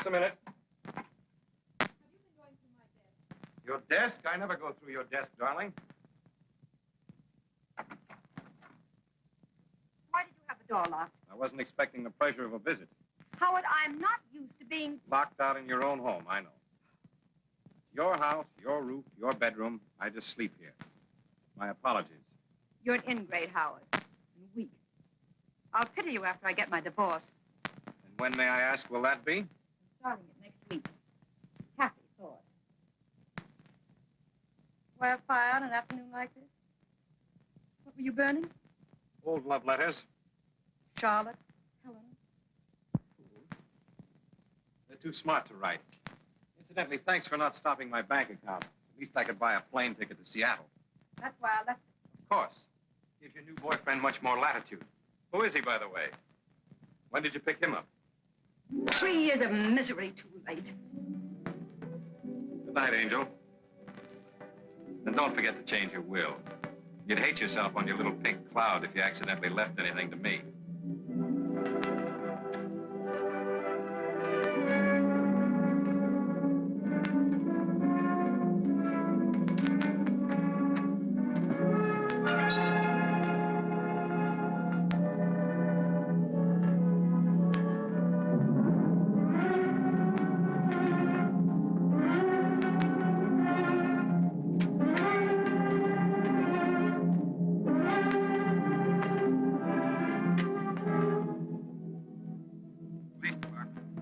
a minute. Have you been going through my desk? Your desk? I never go through your desk, darling. Why did you have the door locked? I wasn't expecting the pleasure of a visit. Howard, I'm not used to being... Locked out in your own home, I know. It's your house, your roof, your bedroom. I just sleep here. My apologies. You're an ingrate, Howard. And weak. I'll pity you after I get my divorce. And when, may I ask, will that be? I'm starting it next week. Kathy thought. Why a fire on an afternoon like this? What were you burning? Old love letters. Charlotte, Helen. They're too smart to write. Incidentally, thanks for not stopping my bank account. At least I could buy a plane ticket to Seattle. That's why I left it. Of course. Gives your new boyfriend much more latitude. Who is he, by the way? When did you pick him up? 3 years of misery too late. Good night, Angel. And don't forget to change your will. You'd hate yourself on your little pink cloud if you accidentally left anything to me.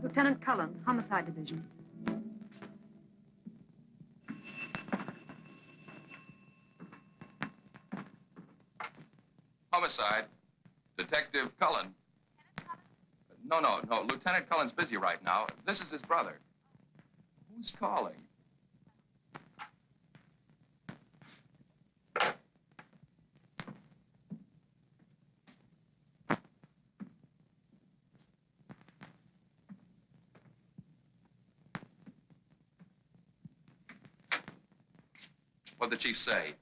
Lieutenant Cullen, Homicide Division. Homicide. Detective Cullen. No. Lieutenant Cullen's busy right now. This is his brother. Who's calling? What'd the chief say?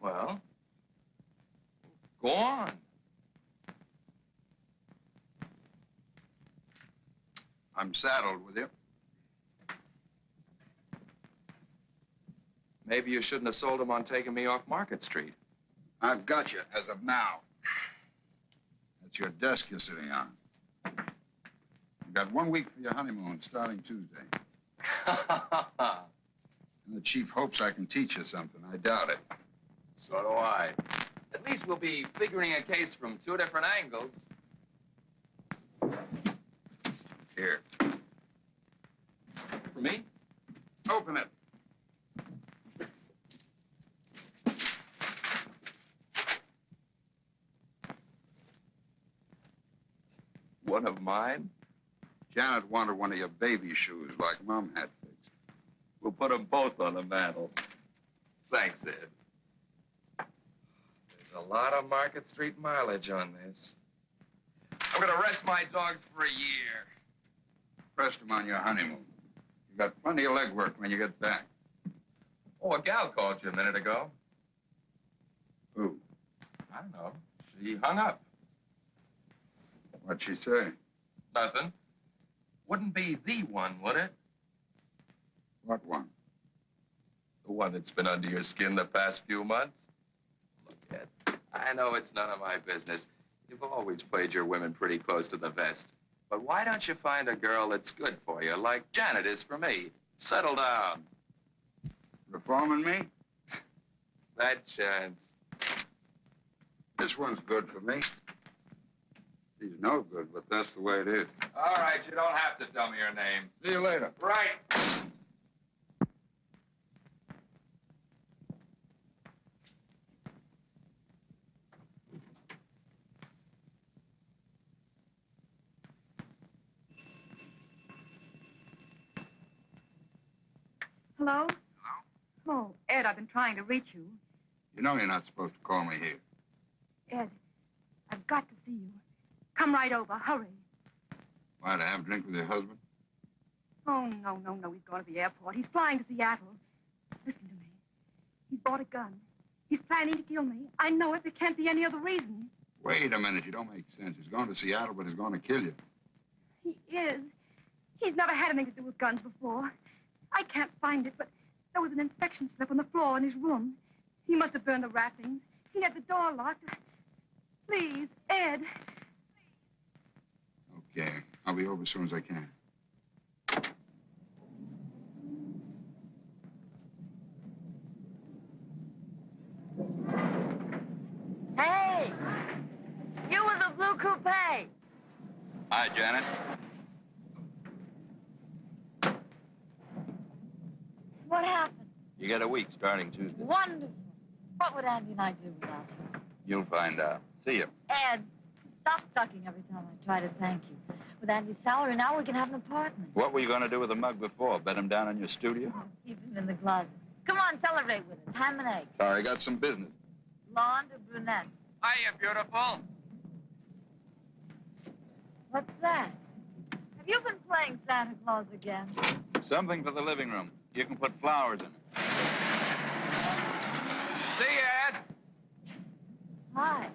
Well, go on. I'm saddled with you. Maybe you shouldn't have sold him on taking me off Market Street. I've got you as of now. That's your desk you're sitting on. You've got 1 week for your honeymoon, starting Tuesday. And the chief hopes I can teach you something. I doubt it. So do I. At least we'll be figuring a case from 2 different angles. Here. For me? Open it. One of mine? Janet wanted one of your baby shoes like Mom had fixed. We'll put them both on the mantle. Thanks, Ed. There's a lot of Market Street mileage on this. I'm gonna rest my dogs for a year. Rest them on your honeymoon. You got plenty of legwork when you get back. Oh, a gal called you a minute ago. Who? I don't know. She hung up. What'd she say? Nothing. Wouldn't be the one, would it? What one? The one that's been under your skin the past few months? Look, Ed, I know it's none of my business. You've always played your women pretty close to the vest. But why don't you find a girl that's good for you, like Janet is for me? Settle down. Reforming me? That chance. This one's good for me. She's no good, but that's the way it is. All right, you don't have to tell me your name. See you later. Right. Hello? Hello? Oh, Ed, I've been trying to reach you. You know you're not supposed to call me here. Ed, I've got to see you. Come right over. Hurry. Why, to have a drink with your husband? Oh, no. He's going to the airport. He's flying to Seattle. Listen to me. He's bought a gun. He's planning to kill me. I know it. There can't be any other reason. Wait a minute. You don't make sense. He's going to Seattle, but he's going to kill you. He is. He's never had anything to do with guns before. I can't find it, but there was an inspection slip on the floor in his room. He must have burned the wrappings. He had the door locked. Please, Ed. Okay. I'll be over as soon as I can. Hey! You with the blue coupe. Hi, Janet. What happened? You get a week starting Tuesday. Wonderful. What would Andy and I do without you? You'll find out. See you. Ed, stop sucking every time I try to thank you. With Andy's salary now, we can have an apartment. What were you going to do with the mug before? Bed him down in your studio? Keep him in the closet. Come on, celebrate with us. Ham and eggs. Sorry, I got some business. Blonde or brunette? Hiya, beautiful. What's that? Have you been playing Santa Claus again? Something for the living room. You can put flowers in it. See you, Ed. Hi.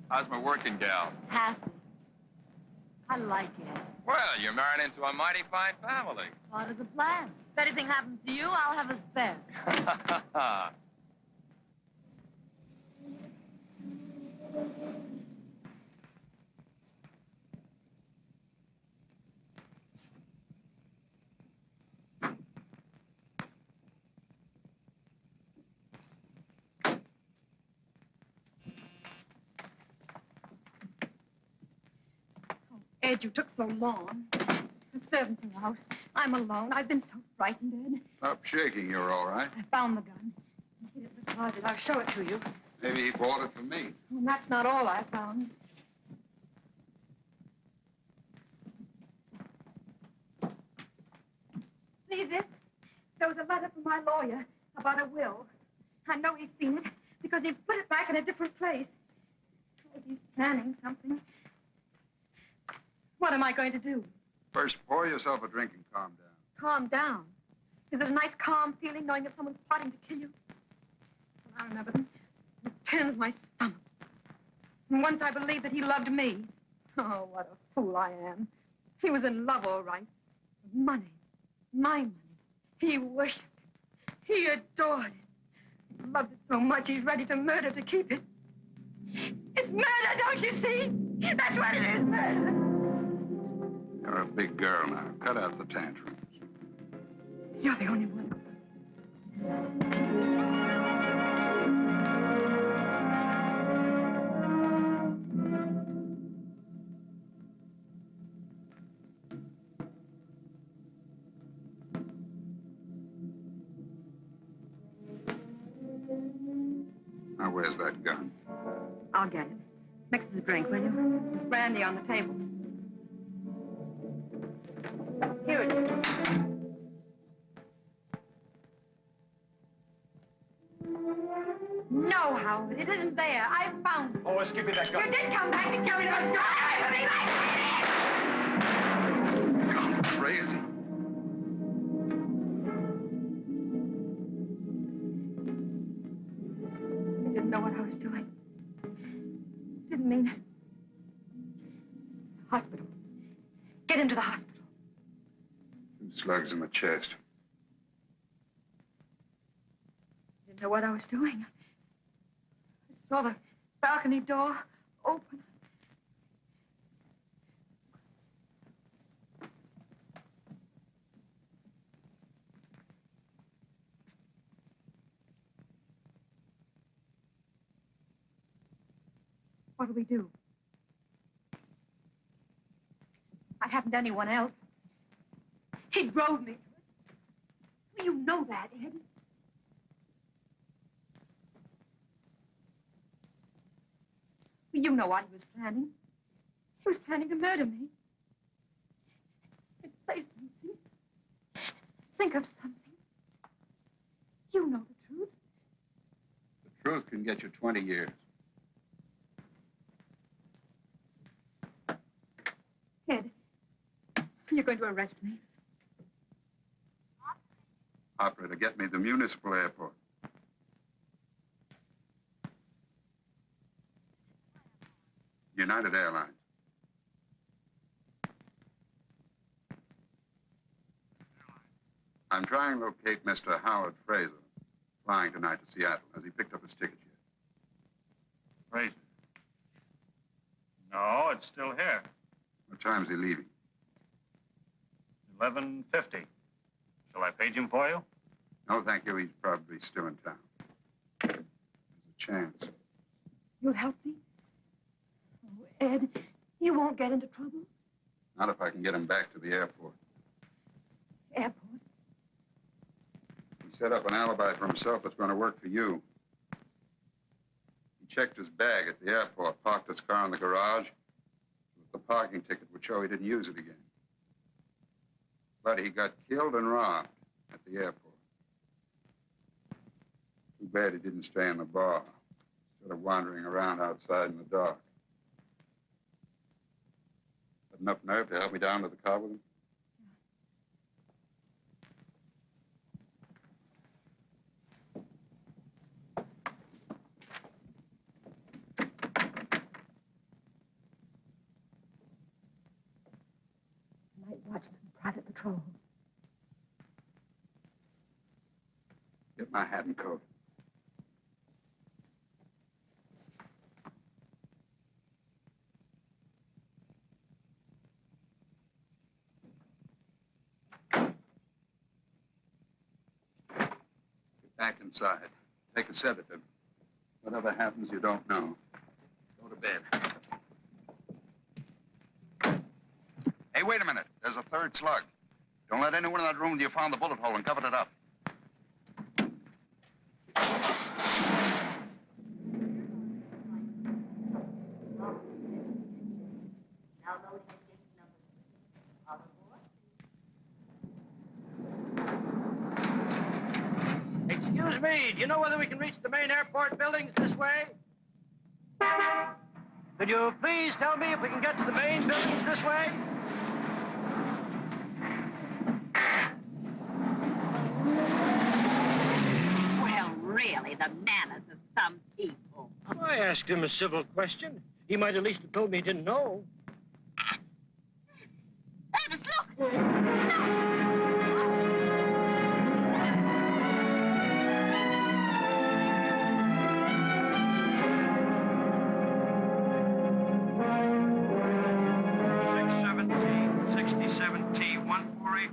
How's my working gal? Happy. I like it. Well, you're married into a mighty fine family. Part of the plan. If anything happens to you, I'll have a spare. Ed, you took so long. The servants are out. I'm alone. I've been so frightened, Ed. Stop shaking. You're all right. I found the gun. I hid it in the closet. I'll show it to you. Maybe he bought it for me. And that's not all I found. See this? There was a letter from my lawyer about a will. I know he's seen it because he put it back in a different place. Oh, he's planning something. What am I going to do? First, pour yourself a drink and calm down. Calm down. Is it a nice, calm feeling knowing that someone's plotting to kill you? Well, I remember them. It turns my stomach. And once I believed that he loved me. Oh, what a fool I am. He was in love, all right. With money. My money. He worshipped it. He adored it. He loved it so much he's ready to murder to keep it. It's murder, don't you see? That's what it is, murder. You're a big girl now. Cut out the tantrums. You're the only one. Now, where's that gun? I'll get it. Mix us a drink, will you? There's brandy on the table. Here it is. No, Howard, it isn't there. I found it. Lois, give me that You did come back to kill me. Don't go away from me. Gone crazy. I didn't know what I was doing. Didn't mean it. Hospital. Get him to the hospital. 2 slugs in the chest. Didn't know what I was doing. I saw the balcony door open. What do we do? I haven't anyone else. He drove me to it. Well, you know that, Ed. Well, you know what he was planning. He was planning to murder me. Say something. Think of something. You know the truth. The truth can get you 20 years. Ed, you're going to arrest me. Operator, get me the municipal airport. United Airlines. I'm trying to locate Mr. Howard Fraser, flying tonight to Seattle. Has he picked up his ticket yet? Fraser? No, it's still here. What time is he leaving? 11:50. Shall I page him for you? No, thank you. He's probably still in town. There's a chance. You'll help me? Oh, Ed, you won't get into trouble? Not if I can get him back to the airport. Airport? He set up an alibi for himself that's going to work for you. He checked his bag at the airport, parked his car in the garage. The parking ticket would show he didn't use it again. But he got killed and robbed at the airport. Too bad he didn't stay in the bar instead of wandering around outside in the dark. Had enough nerve to help me down to the car with him? Night watchman, private patrol. Get my hat and coat. Get back inside. Take a sedative. Whatever happens, you don't know. Go to bed. Hey, wait a minute. There's a third slug. Don't let anyone in that room till you found the bullet hole and covered it up. Excuse me, do you know whether we can reach the main airport buildings this way? Could you please tell me if we can get to the main buildings this way? Well, really, the manners of some people. I asked him a civil question. He might at least have told me he didn't know. Davis, look!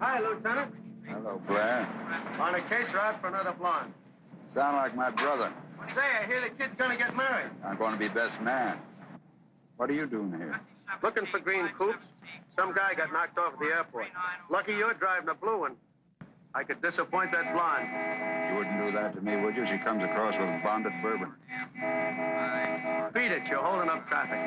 Hi, Lieutenant. Hello, Blair. On a case route for another blonde. Sound like my brother. Say, I hear the kid's gonna get married. I'm going to be best man. What are you doing here? Looking for green coupes. Some guy got knocked off at the airport. Lucky you're driving a blue one. I could disappoint that blonde. You wouldn't do that to me, would you? She comes across with bonded bourbon. Beat it, you're holding up traffic.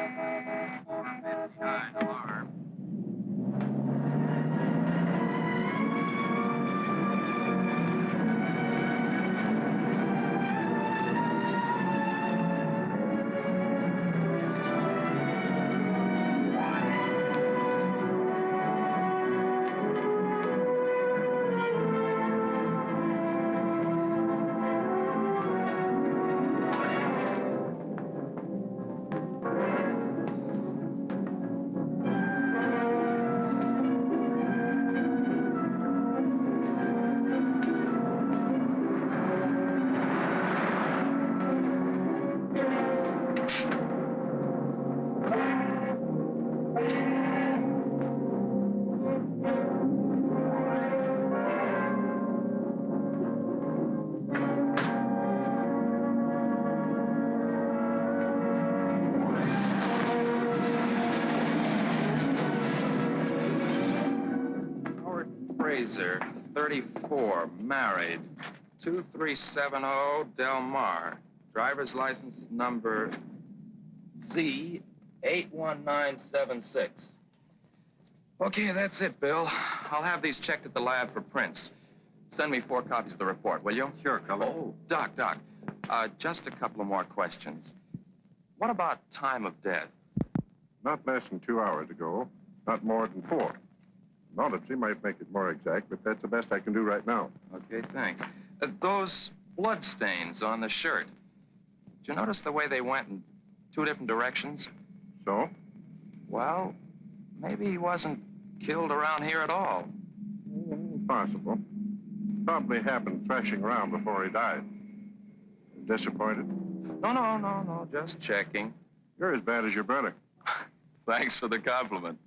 Fraser, 34, married, 2370 Del Mar. Driver's license number Z81976. Okay, that's it, Bill. I'll have these checked at the lab for prints. Send me 4 copies of the report, will you? Sure, Cullen. Oh, Doc. Just a couple of more questions. What about time of death? Not less than 2 hours ago, not more than 4. An autopsy might make it more exact, but that's the best I can do right now. Okay, thanks. Those blood stains on the shirt. Did you notice the way they went in 2 different directions? So? Well, maybe he wasn't killed around here at all. Possible. probably happened thrashing around before he died. Disappointed? No. Just checking. You're as bad as your brother. Thanks for the compliment.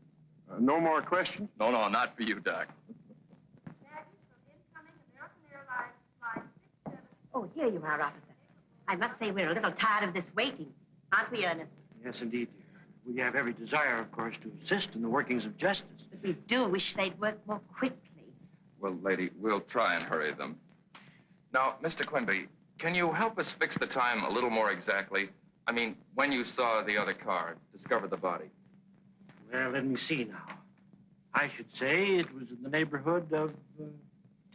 No more questions? No, not for you, Doc. Oh, here you are, officer. I must say we're a little tired of this waiting. Aren't we, Ernest? Yes, indeed, dear. We have every desire, of course, to assist in the workings of justice. But we do wish they'd work more quickly. Well, lady, we'll try and hurry them. Now, Mr. Quimby, can you help us fix the time a little more exactly? I mean, when you saw the other car, discovered the body. Well, let me see now. I should say it was in the neighborhood of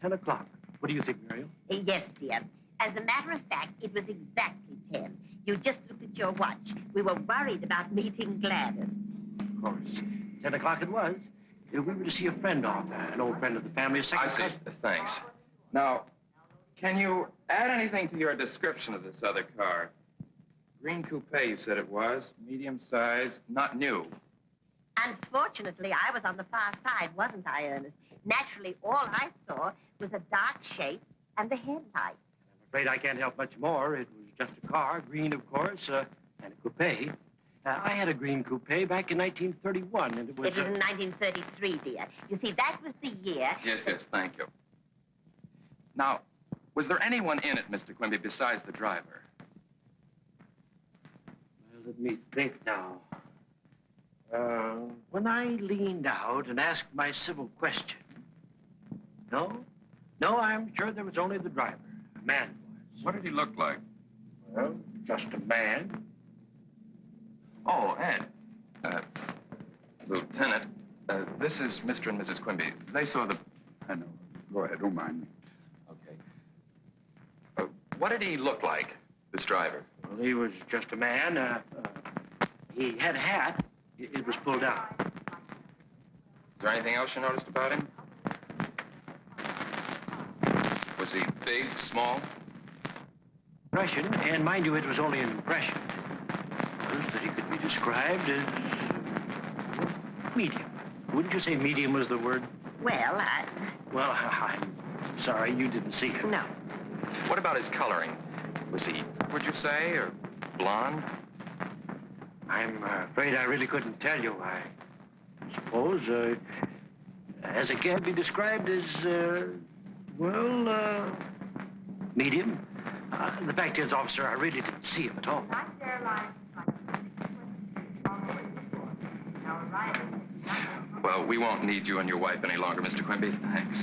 10 o'clock. What do you think, Muriel? Yes, dear. As a matter of fact, it was exactly 10. You just looked at your watch. We were worried about meeting Gladys. Of course. 10 o'clock it was. We were to see a friend off, an old friend of the family, a second I see. cousin. Thanks. Now, can you add anything to your description of this other car? Green coupe, you said it was. Medium size, not new. Unfortunately, I was on the far side, wasn't I, Ernest? Naturally, all I saw was a dark shape and the headlight. I'm afraid I can't help much more. It was just a car, green, of course, and a coupe. I had a green coupe back in 1931, and it was... It was in 1933, dear. You see, that was the year... Yes, thank you. Now, was there anyone in it, Mr. Quimby, besides the driver? Well, let me think now. When I leaned out and asked my civil question... No, I'm sure there was only the driver. A man was. What did he look like? Well, just a man. Oh, Ed. Lieutenant, this is Mr. and Mrs. Quimby. They saw the... I know. Go ahead, don't mind me. Okay. What did he look like, this driver? Well, he was just a man. He had a hat. It was pulled down. Is there anything else you noticed about him? Was he big, small? Impression, and mind you, it was only an impression, was that he could be described as medium. Wouldn't you say medium was the word? Well, Well, I'm sorry you didn't see him. No. What about his coloring? Was he, would you say, or blonde? I'm afraid I really couldn't tell you. I suppose, as it can be described as, medium. The fact is, officer, I really didn't see him at all. Well, we won't need you and your wife any longer, Mr. Quimby. Thanks.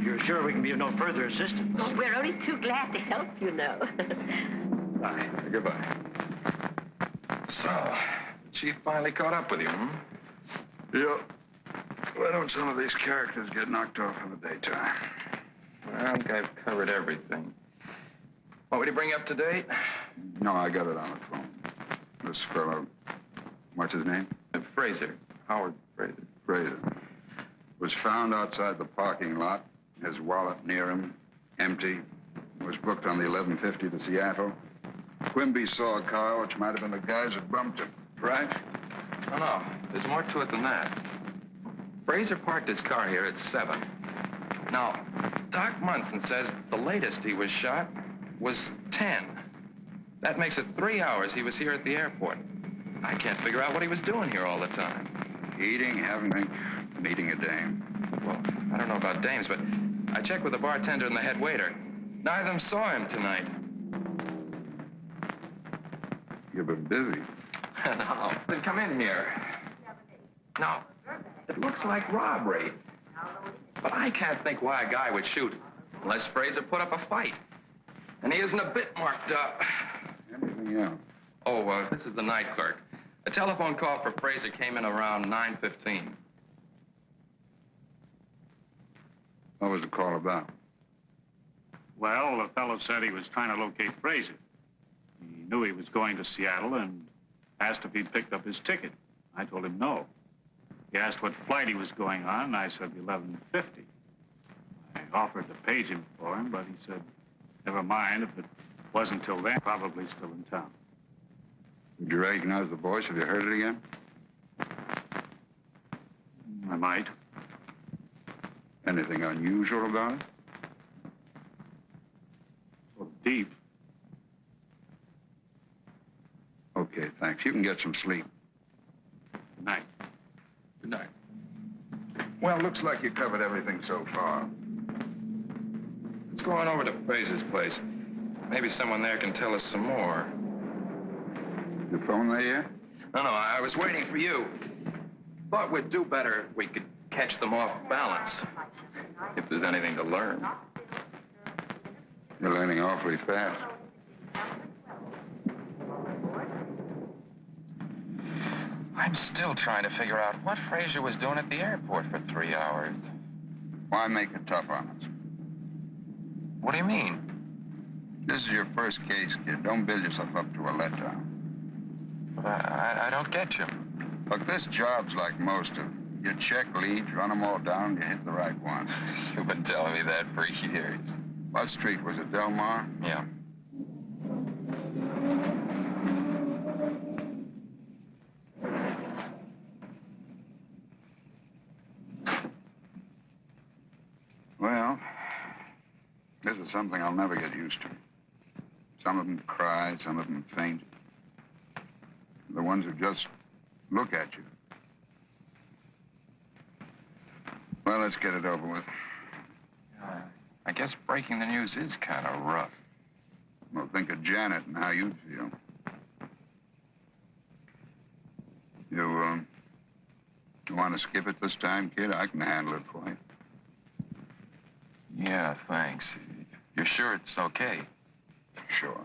You're sure we can be of no further assistance? Oh, we're only too glad to help, you know. Bye. Goodbye. So, the chief finally caught up with you, hmm? Yeah. Why don't some of these characters get knocked off in the daytime? Well, I think I've covered everything. Want me to bring you up to date? No, I got it on the phone. This fellow, what's his name? Fraser. Howard Fraser. Fraser. Was found outside the parking lot. His wallet near him, empty. Was booked on the 11:50 to Seattle. Quimby saw a car, which might have been the guys that bumped him. Right? No. There's more to it than that. Fraser parked his car here at 7. Now, Doc Munson says the latest he was shot was 10. That makes it 3 hours he was here at the airport. I can't figure out what he was doing here all the time. Eating, having, meeting a dame. Well, I don't know about dames, but I checked with the bartender and the head waiter. Neither of them saw him tonight. You've been busy. No. Then come in here. No. It looks like robbery. But I can't think why a guy would shoot unless Fraser put up a fight. And he isn't a bit marked up. Anything else? Oh, this is the night clerk. A telephone call for Fraser came in around 9:15. What was the call about? Well, the fellow said he was trying to locate Fraser. He knew he was going to Seattle and asked if he'd picked up his ticket. I told him no. He asked what flight he was going on, and I said 11:50. I offered to page him for him, but he said, never mind, if it wasn't till then, probably still in town. Did you recognize the voice? Have you heard it again? I might. Anything unusual about it? deep. Okay, thanks. You can get some sleep. Good night. Good night. Well, looks like you covered everything so far. Let's go on over to Fraser's place. Maybe someone there can tell us some more. Your phone there yet? No, I was waiting for you. Thought we'd do better if we could catch them off balance. If there's anything to learn. You're learning awfully fast. I'm still trying to figure out what Fraser was doing at the airport for 3 hours. Why make it tough on us? What do you mean? This is your first case, kid. Don't build yourself up to a letdown. But I don't get you. Look, this job's like most of them. You check leads, run them all down, you hit the right one. You've been telling me that for years. What street was it, Del Mar? Yeah. Well, this is something I'll never get used to. Some of them cry, some of them faint. The ones who just look at you. Well, let's get it over with. I guess breaking the news is kind of rough. Well, think of Janet and how you'd feel. You want to skip it this time, kid? I can handle it for you. Yeah, thanks. You're sure it's okay? Sure.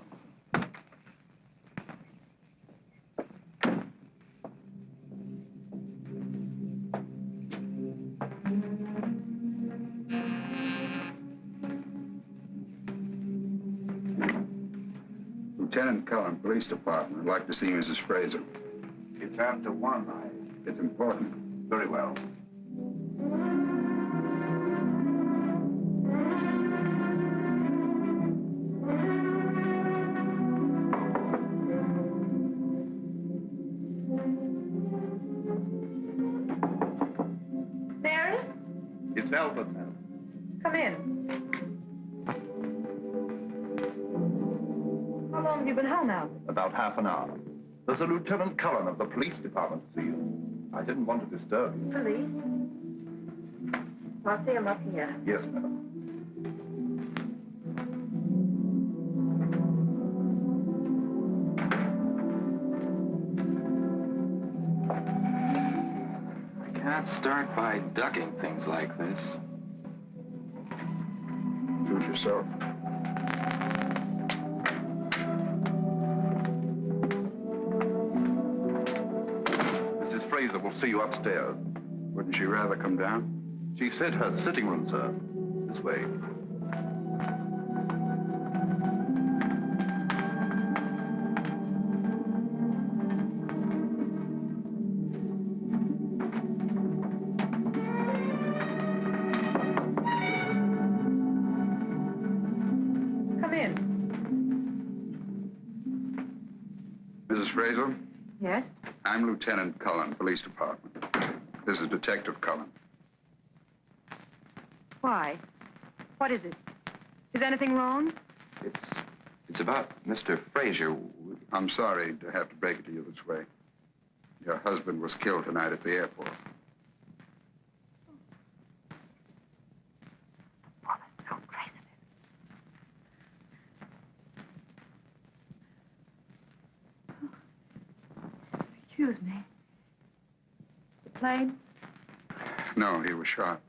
Lieutenant Cullen, Police Department. I'd like to see Mrs. Fraser. It's after 1. It's important. Very well. Mary? It's Albert now. Come in. How long have you been home, Albert? About half an hour. There's a Lieutenant Cullen of the police department to see you. I didn't want to disturb you. Police? I'll see him up here. Yes, madam. I can't start by ducking things like this. Do it yourself. Mrs. Fraser will see you upstairs. Wouldn't she rather come down? She said her sitting room, sir. This way. Come in. Mrs. Fraser? Yes? I'm Lieutenant Cullen, Police Department. This is Detective Cullen. Why? What is it? Is anything wrong? It's about Mr. Fraser. I'm sorry to have to break it to you this way. Your husband was killed tonight at the airport. Oh, that's so crazy. Excuse me. The plane? No, he was shot.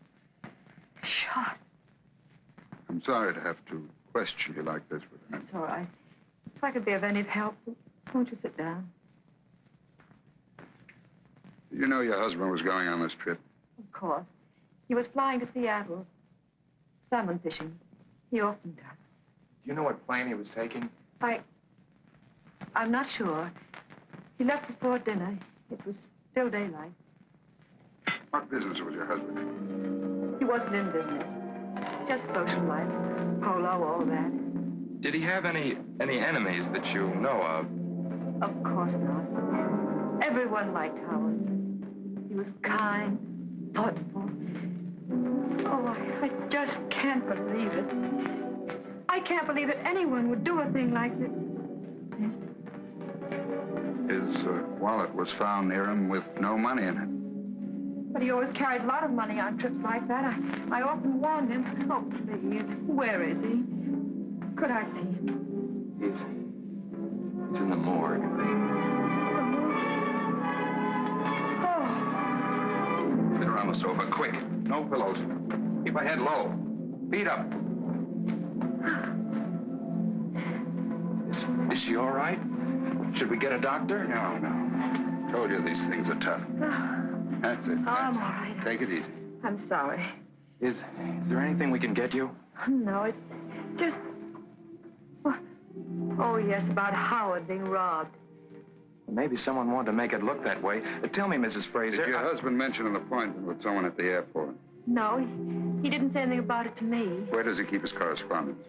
Shot. I'm sorry to have to question you like this, but That's all right. If I could be of any help, won't you sit down? you know your husband was going on this trip? Of course. He was flying to Seattle. Salmon fishing. He often does. Do you know what plane he was taking? I'm not sure. He left before dinner. It was still daylight. What business was your husband in? He wasn't in business. Just social life. Polo, all that. Did he have any enemies that you know of? Of course not. Everyone liked Howard. He was kind, thoughtful. Oh, I just can't believe it. I I can't believe that anyone would do a thing like this. His wallet was found near him with no money in it. But he always carried a lot of money on trips like that. I often warned him. Oh, please. Where is he? Could I see him? He's in the morgue. Oh. Get around the sofa, quick. No pillows. Keep her head low. Feet up. Is she all right? Should we get a doctor? No. Told you these things are tough. That's it. Oh, I'm all right. Take it easy. I'm sorry. Is there anything we can get you? No, it's just... Oh, yes, about Howard being robbed. Maybe someone wanted to make it look that way. Tell me, Mrs. Fraser. Did your husband mention an appointment with someone at the airport? No, he didn't say anything about it to me. Where does he keep his correspondence?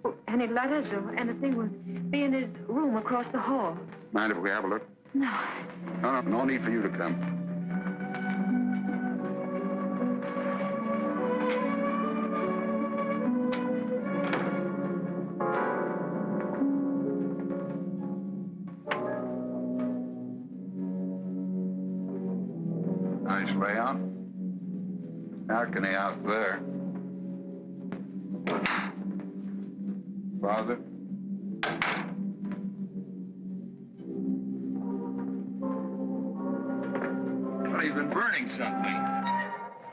Oh, any letters or anything will be in his room across the hall. Mind if we have a look? No. No need for you to come. Nice layout. Balcony out there. Father? Well, he's been burning something.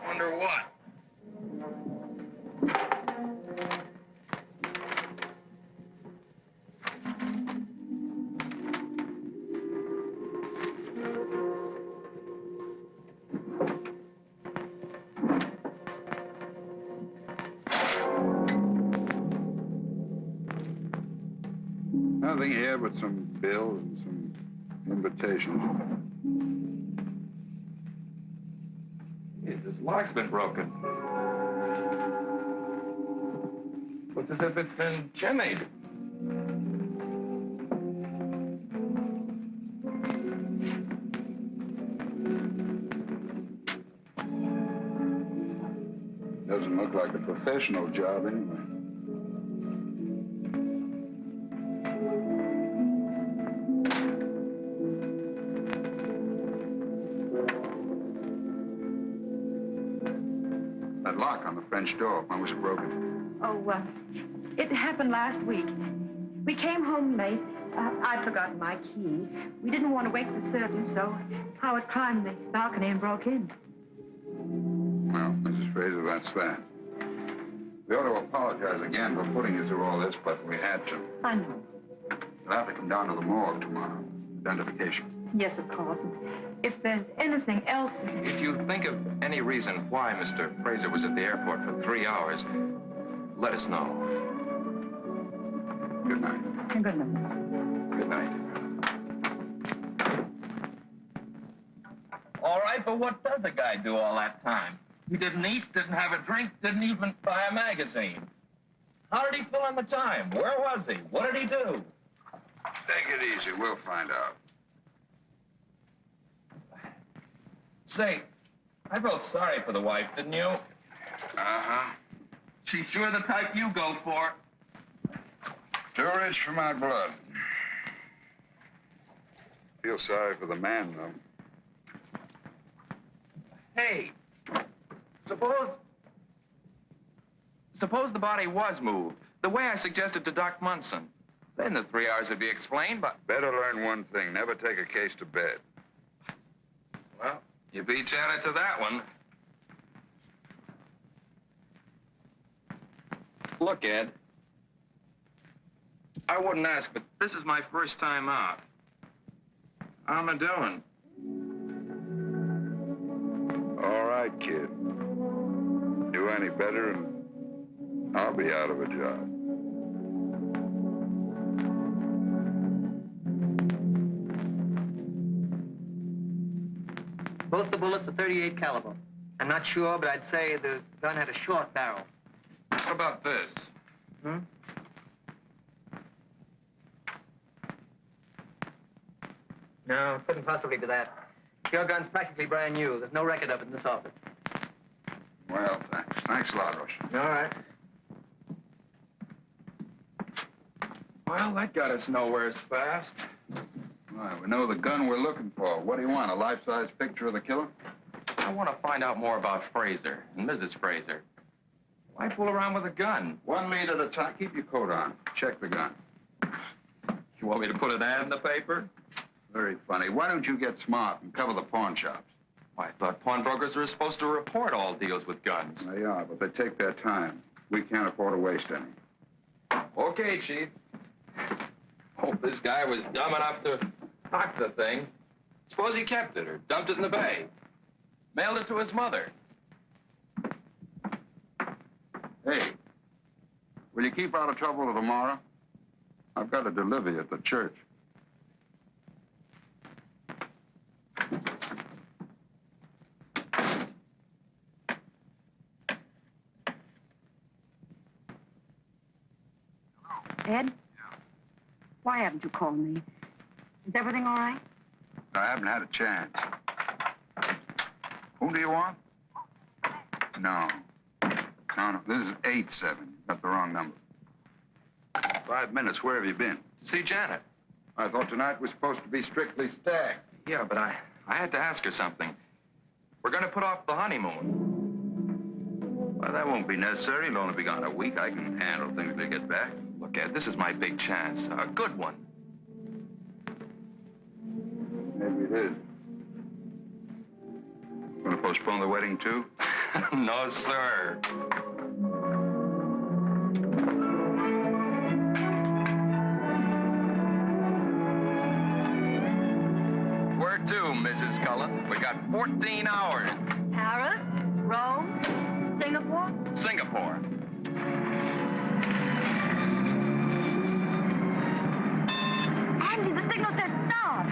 Wonder what? Nothing here but some bills and some invitations. This lock's been broken. Looks as if it's been jimmied. Doesn't look like a professional job anyway. That lock on the French door, when was it broken? Oh, it happened last week. We came home late. I'd forgotten my key. We didn't want to wake the servants, so Howard climbed the balcony and broke in. Well, Mrs. Fraser, that's that. We ought to apologize again for putting you through all this, but we had to. I know. You'll have to come down to the morgue tomorrow. Identification. Yes, of course. If there's anything else... If you think of any reason why Mr. Fraser was at the airport for 3 hours, let us know. Good night. Good night. Good night. All right, but what does a guy do all that time? He didn't eat, didn't have a drink, didn't even buy a magazine. How did he fill in the time? Where was he? What did he do? Take it easy. We'll find out. Say, I felt sorry for the wife, didn't you? Uh-huh. She's sure the type you go for. Too rich for my blood. Feel sorry for the man, though. Hey, suppose the body was moved, the way I suggested to Doc Munson. Then the 3 hours would be explained, but... Better learn one thing. Never take a case to bed. Well, you beat Janet to that one. Look, Ed. I wouldn't ask, but this is my first time out. How am I doing? All right, kid. Do any better, and I'll be out of a job. Both the bullets are .38 caliber. I'm not sure, but I'd say the gun had a short barrel. What about this? Hmm? No, it couldn't possibly be that. Your gun's practically brand new. There's no record of it in this office. Well, thanks. Thanks a lot, Rush. All right. Well, that got us nowhere fast. All right, we know the gun we're looking for. What do you want, a life-size picture of the killer? I want to find out more about Fraser and Mrs. Fraser. Why fool around with a gun? 1 lead at a time. Keep your coat on. Check the gun. You want me to put an ad in the paper? Very funny. Why don't you get smart and cover the pawn shops? Why, I thought pawnbrokers were supposed to report all deals with guns. They are, but they take their time. We can't afford to waste any. Okay, Chief. Hope this guy was dumb enough to knock the thing. Suppose he kept it or dumped it in the bay. Mailed it to his mother. Hey, will you keep out of trouble till tomorrow? I've got to deliver you at the church. Ed? Yeah. Why haven't you called me? Is everything all right? I haven't had a chance. Who do you want? No. No, this is 8-7. Got the wrong number. 5 minutes. Where have you been? See Janet. I thought tonight was supposed to be strictly stag. Yeah, but I had to ask her something. We're going to put off the honeymoon. Well, that won't be necessary. It'll only be gone a week. I can handle things till they get back. Look, Ed, this is my big chance. A good one. Maybe it is. Going to postpone the wedding, too? No, sir. Where to, Mrs. Cullen? We got 14 hours. Paris? Rome? Singapore? Singapore. Andy, the signal said stop.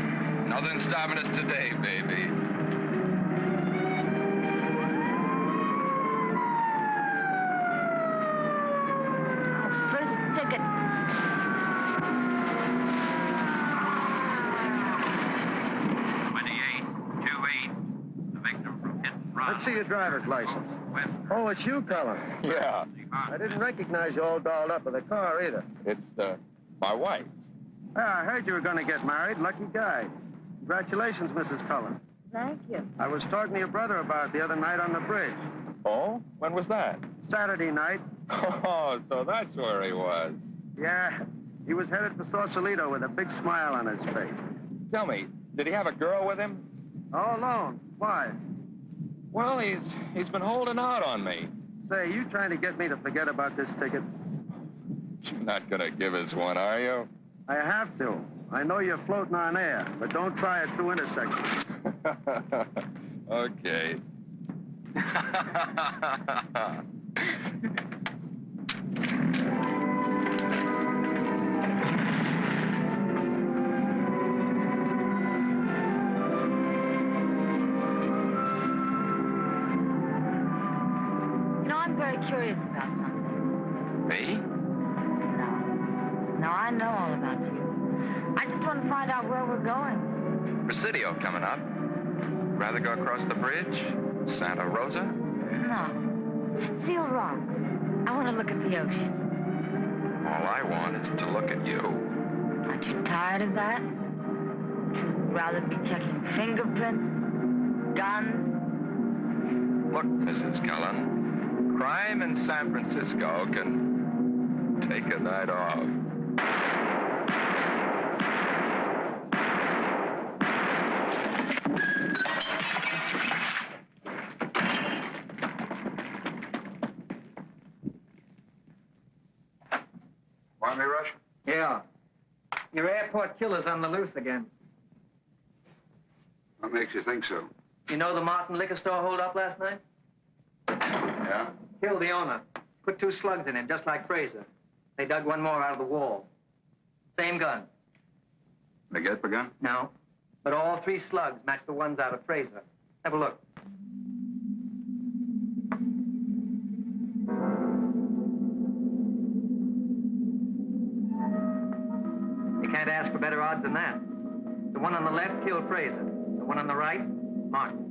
Nothing's stopping us today, baby. First ticket. Let's see your driver's license. Oh, it's you, Cullen. Yeah. I didn't recognize you all dolled up with a car either. It's, my wife. Ah, I heard you were going to get married. Lucky guy. Congratulations, Mrs. Cullen. Thank you. I was talking to your brother about it the other night on the bridge. Oh? When was that? Saturday night. Oh, so that's where he was. Yeah. He was headed for Sausalito with a big smile on his face. Tell me, did he have a girl with him? All alone. Why? Well, he's been holding out on me. Say, you trying to get me to forget about this ticket? You're not gonna give us one, are you? I have to. I know you're floating on air, but don't try it through intersections. Okay. I'm very curious about something. Me? No, I know all about you. I just want to find out where we're going. Presidio coming up. Rather go across the bridge? Santa Rosa? No. Seal Rock. I want to look at the ocean. All I want is to look at you. Aren't you tired of that? Rather be checking fingerprints, guns. Look, Mrs. Cullen. Crime in San Francisco can take a night off. Want me, Rush? Yeah. Your airport killer's on the loose again. What makes you think so? You know the Martin liquor store hold up last night? Yeah? Killed the owner. Put 2 slugs in him, just like Fraser. They dug one more out of the wall. Same gun. They get the gun? No. But all 3 slugs match the ones out of Fraser. Have a look. You can't ask for better odds than that. The one on the left killed Fraser. The one on the right, Martin.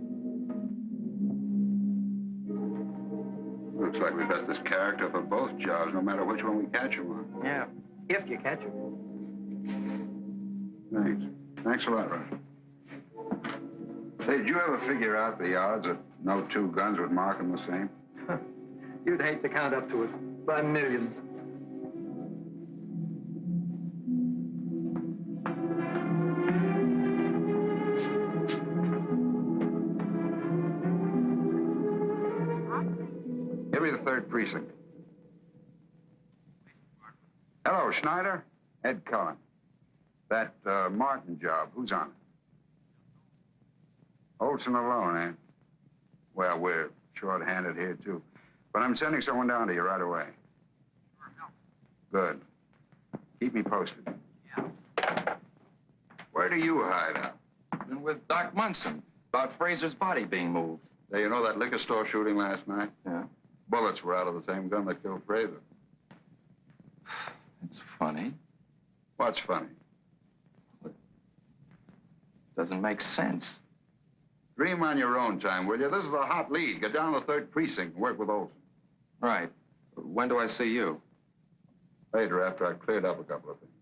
Looks like we've got this character for both jobs, no matter which one we catch him on. Yeah. If you catch him. Thanks. Thanks a lot, Rush. Hey, did you ever figure out the odds that no two guns would mark them the same? You'd hate to count up to it by millions. Give me the 3rd precinct. Hello, Schneider. Ed Cullen. That Martin job, who's on it? Olson alone, eh? Well, we're short-handed here, too. But I'm sending someone down to you right away. Good. Keep me posted. Yeah. Where do you hide out? Been with Doc Munson about Fraser's body being moved. Hey, you know that liquor store shooting last night? Yeah. Bullets were out of the same gun that killed Fraser. It's funny. What's funny? Doesn't make sense. Dream on your own time, will you? This is a hot lead. Get down to the 3rd precinct and work with Olson. Right. When do I see you? Later, after I've cleared up a couple of things.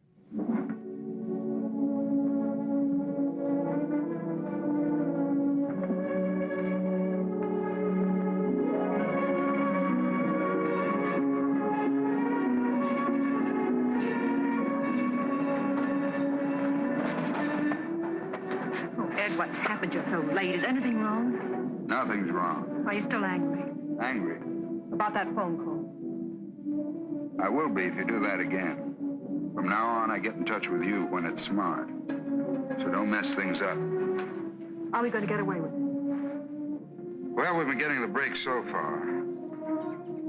What's happened? You're so late. Is anything wrong? Nothing's wrong. Are you still angry? Angry? About that phone call? I will be if you do that again. From now on, I get in touch with you when it's smart. So don't mess things up. Are we going to get away with it? Well, we've been getting the break so far.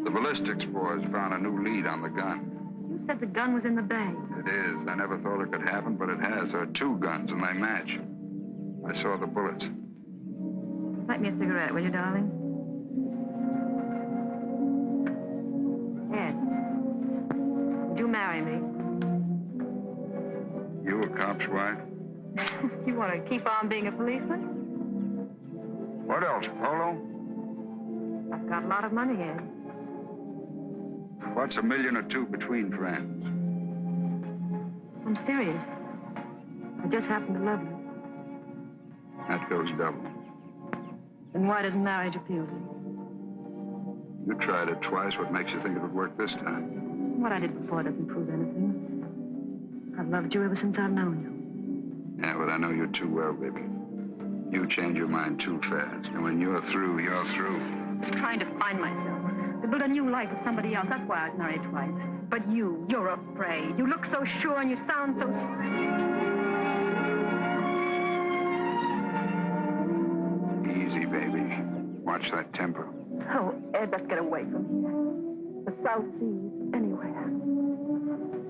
The ballistics boys found a new lead on the gun. You said the gun was in the bay. It is. I never thought it could happen, but it has. There are 2 guns, and they match. I saw the bullets. Light me a cigarette, will you, darling? Ed, would you marry me? You a cop's wife? You want to keep on being a policeman? What else, Polo? I've got a lot of money, Ed. What's $1 million or 2 between friends? I'm serious. I just happen to love you. That goes double. Then why doesn't marriage appeal to you? You tried it twice. What makes you think it would work this time? What I did before doesn't prove anything. I've loved you ever since I've known you. Yeah, but I know you too well, baby. You change your mind too fast. And when you're through, you're through. I was trying to find myself. To build a new life with somebody else. That's why I was married twice. But you're afraid. You look so sure and you sound so... Easy, baby. Watch that temper. Oh, Ed, let's get away from here. The South Seas, anywhere.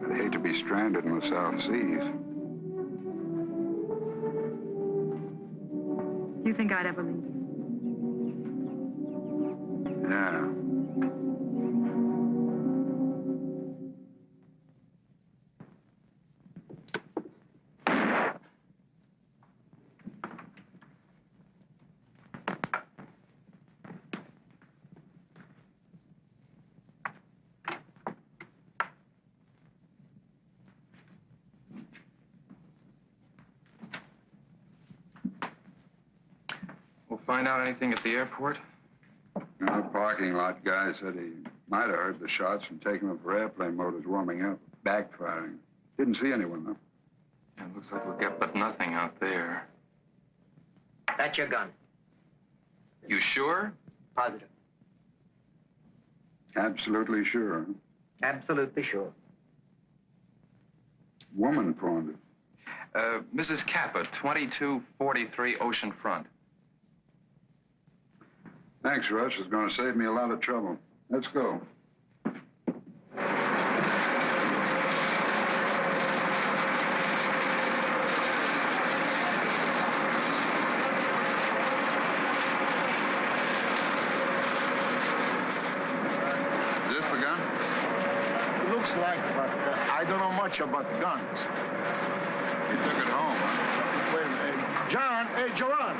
I'd hate to be stranded in the South Seas. Do you think I'd ever leave you? Yeah. Find out anything at the airport? No, the parking lot guy said he might have heard the shots and taken them for airplane motors warming up, backfiring. Didn't see anyone, though. Yeah, it looks like we'll get but nothing out there. That's your gun. You sure? Positive. Absolutely sure. Absolutely sure. Woman pawned it. Mrs. Kappa, 2243 Ocean Front. Thanks, Rush. It's going to save me a lot of trouble. Let's go. Is this the gun? It looks like, but I don't know much about guns. You took it home, huh? Wait a minute. John, hey, Joanne.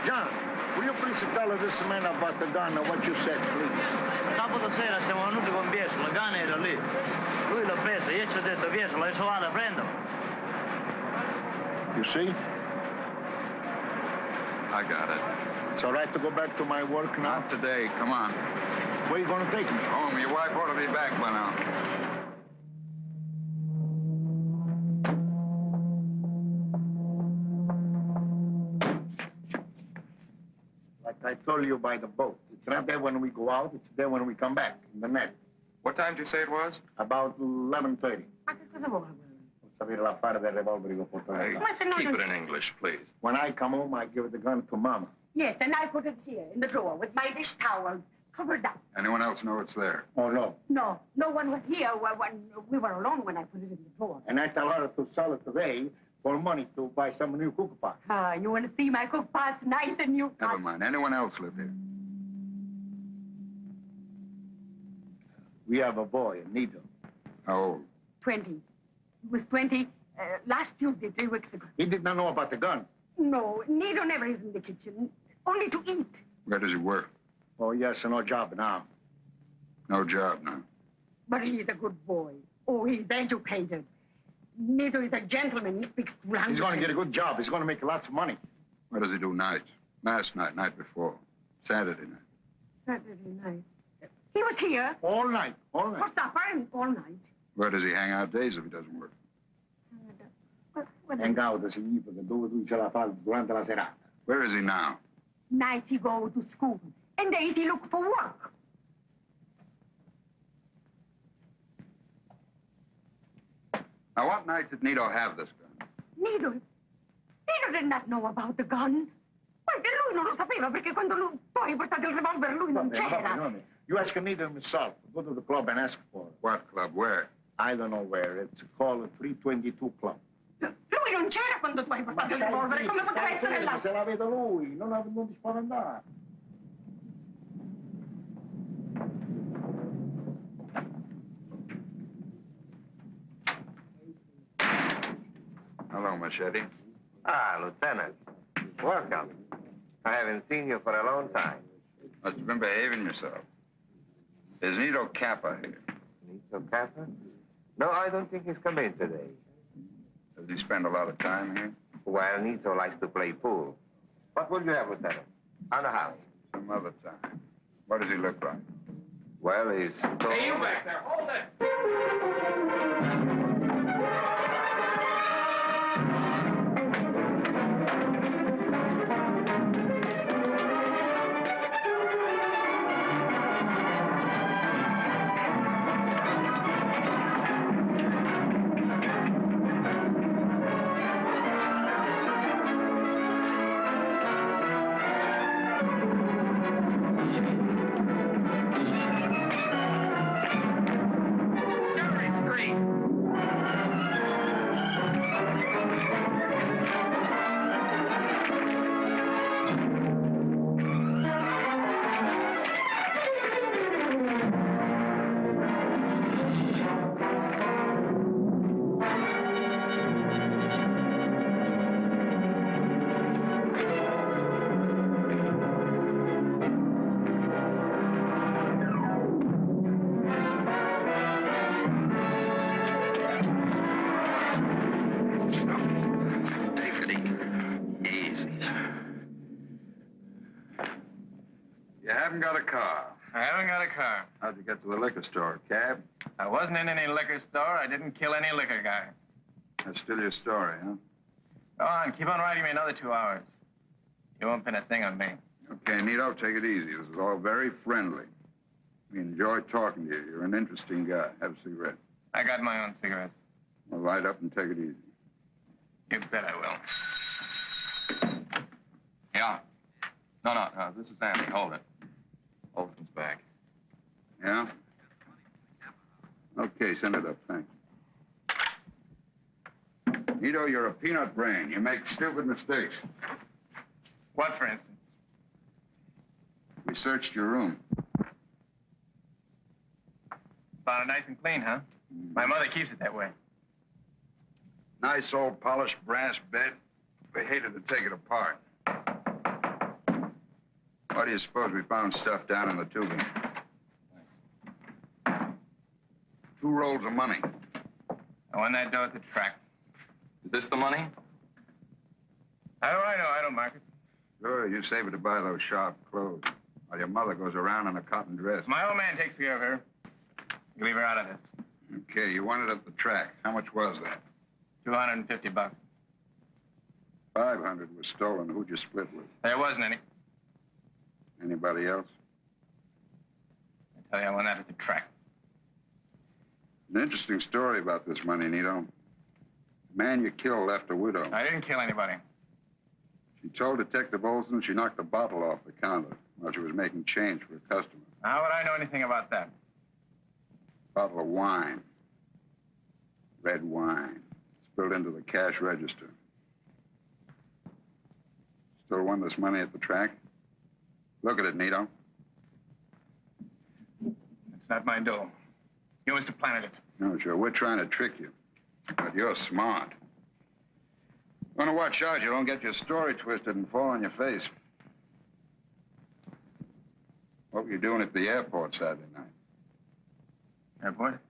John, will you please tell this man about the gun and what you said, please? Sabato sera siamo venuti con Biesco, la canna era lì. Lui l'ha presa Если есть что-то весело, и шла на френду. You see? I got it. It's all right to go back to my work now? Not today. Come on. Where you going to take me? Home. Your wife ought to be back by now. Like I told you by the boat. It's not there when we go out. It's there when we come back, in the net. What time did you say it was? About 11:30. Ma che cosa vuole? Sapere l'affare del revolver che porto Hey, Ma se no keep non- it in English, please. When I come home, I give the gun to Mama. Yes, and I put it here in the drawer with my dish towels covered up. Anyone else know it's there? Oh, no. No, no one was here when we were alone when I put it in the drawer. And I tell her to sell it today for money to buy some new cooker pot. Ah, you want to see my cook pots nice and new? Never mind. Anyone else live here? We have a boy, a needle. How old? 20. He was 20 last Tuesday, 3 weeks ago. He did not know about the gun. No, Nito never is in the kitchen, only to eat. Where does he work? Oh, yes, no job now. No job now. But he's a good boy. Oh, he's educated. Nito is a gentleman. He speaks language. He's going to get a good job. He's going to make lots of money. What does he do nights? Last night, night before. Saturday night. Saturday night. He was here. All night, all night. For supper and all night. Where does he hang out days if he doesn't work? Hang out significa dove tu ce la fa durante la serata. Where is he now? Nights he go to school. And days he look for work. Now, what night did Nito have this gun? Nito did not know about the gun. Perché lui non lo sapeva, perché quando lui poi ha portato il revolver lui non c'era. You ask Anita himself. Go to the club and ask for it. What club? Where? I don't know where. It's called 322 Club. Lui non c'era quando tu hai portato il revolver. Come poteva essere là? Se la vedo lui, non ti spaventare. Hello, Machete. Ah, Lieutenant. Welcome. I haven't seen you for a long time. Must have been behaving yourself. Is Nito Kappa here? Nito Kappa? No, I don't think he's come in today. Does he spend a lot of time here? Well, Nito likes to play pool. What will you have, Lieutenant? On the house? Some other time. What does he look like? Well, he's... Hey, you back there, hold it! Got a car. I haven't got a car. How'd you get to the liquor store? Cab? I wasn't in any liquor store. I didn't kill any liquor guy. That's still your story, huh? Go on, keep on writing me another 2 hours. You won't pin a thing on me. Okay, Nito, take it easy. This is all very friendly. We enjoy talking to you. You're an interesting guy. Have a cigarette. I got my own cigarettes. Well, light up and take it easy. You bet I will. Yeah. No, this is Andy. Hold it. Olson's back. Yeah? Okay, send it up. Thanks. Nito, you're a peanut brain. You make stupid mistakes. What, for instance? We searched your room. Found it nice and clean, huh? My mother keeps it that way. Nice old polished brass bed. We hated to take it apart. Why do you suppose we found stuff down in the tubing? 2 rolls of money. I won that dough at the track. Is this the money? How do I know? I don't mark it. Sure, you save it to buy those sharp clothes. While your mother goes around in a cotton dress. My old man takes care of her. You leave her out of this. Okay, you won it at the track. How much was that? $250. 500 was stolen. Who'd you split with? There wasn't any. Anybody else? I tell you, I won that at the track. An interesting story about this money, Nito. The man you killed left a widow. I didn't kill anybody. She told Detective Olson she knocked a bottle off the counter while she was making change for a customer. How would I know anything about that? Bottle of wine. Red wine. Spilled into the cash register. Still won this money at the track? Look at it, Nito. It's not my dough. You must have planted it. No, sure. We're trying to trick you. But you're smart. You want to watch out you don't get your story twisted and fall on your face. What were you doing at the airport Saturday night? Airport?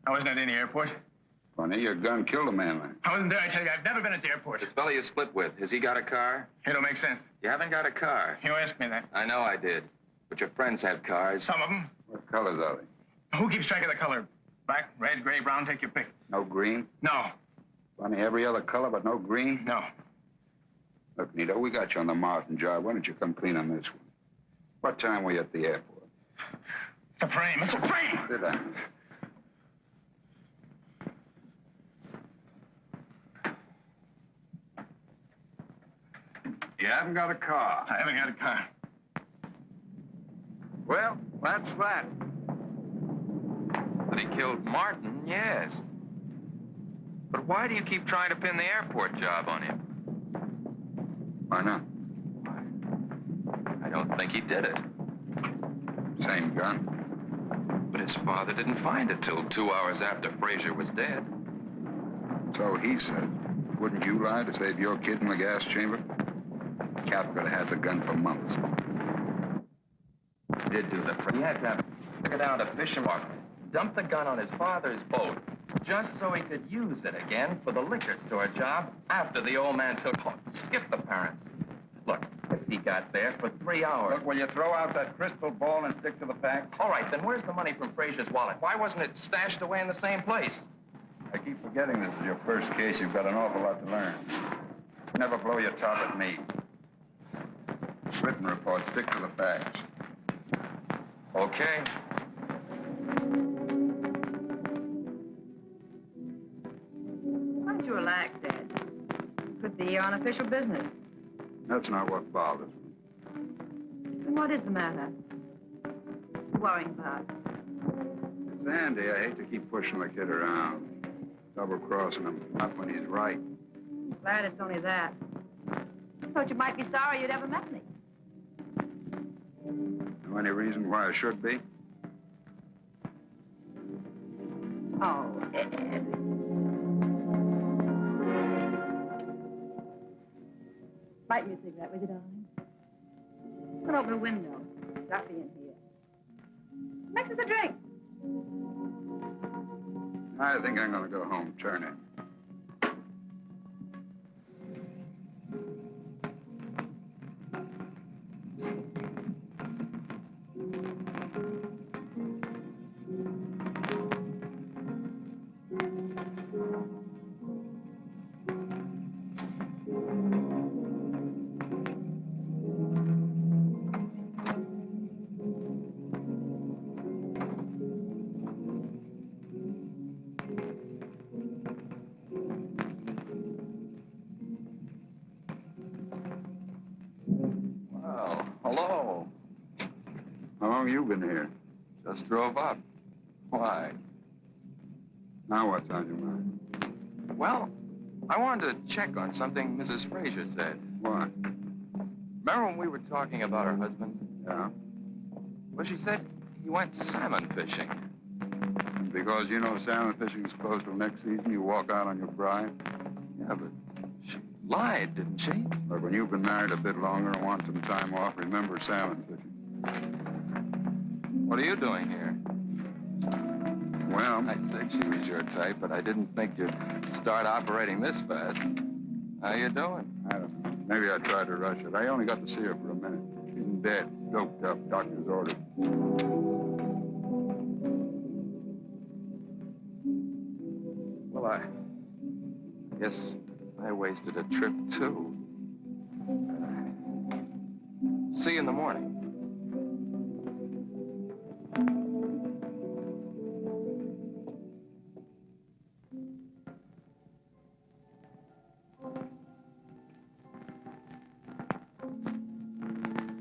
I wasn't at any airport. Funny, your gun killed a man there. I wasn't there, I tell you. I've never been at the airport. This fellow you split with, has he got a car? It don't make sense. You haven't got a car. You asked me that. I know I did. But your friends have cars. Some of them. What colors are they? Who keeps track of the color? Black, red, gray, brown, take your pick. No green? No. Funny, every other color but no green? No. Look, Nito, we got you on the Martin job. Why don't you come clean on this one? What time were you at the airport? It's a frame. It's a frame! Sit down. You haven't got a car. I haven't got a car. Well, that's that. But he killed Martin, yes. But why do you keep trying to pin the airport job on him? Why not? I don't think he did it. Same gun. But his father didn't find it till 2 hours after Frazier was dead. So he said. Wouldn't you lie to save your kid in the gas chamber? Cap could have had the gun for months. He did do the... He had to took it down to fishing mark, dump the gun on his father's boat, just so he could use it again for the liquor store job after the old man took off. Skip the parents. Look, if he got there for 3 hours... Look, will you throw out that crystal ball and stick to the facts? All right, then where's the money from Frazier's wallet? Why wasn't it stashed away in the same place? I keep forgetting this is your first case. You've got an awful lot to learn. Never blow your top at me. Written report, stick to the facts. Okay. Why don't you relax, Dad? Could be on official business. That's not what bothers me. Then what is the matter? Worrying about? It's Andy. I hate to keep pushing the kid around. Double-crossing him, not when he's right. Glad it's only that. I thought you might be sorry you'd ever met me. Know any reason why I should be? Oh, Ed. Light me a cigarette, will you, darling? Put open the window. Stuffy in here. Mix us a drink. I think I'm going to go home. Turn in. Hello. How long you been here? Just drove up. Why? Now what's on your mind? Well, I wanted to check on something Mrs. Frazier said. What? Remember when we were talking about her husband? Yeah? Well, she said he went salmon fishing. Because you know salmon fishing's closed till next season, you walk out on your bride? Yeah, but she lied, didn't she? But when you've been married a bit longer and want some time off, remember salmon fishing. What are you doing here? Well, I said she was your your type, but I didn't think you'd start operating this fast. How you doing? I don't know. Maybe I tried to rush it. I only got to see her for a minute. She's in bed, doped up, doctor's orders. Well, I guess I wasted a trip, too. See you in the morning.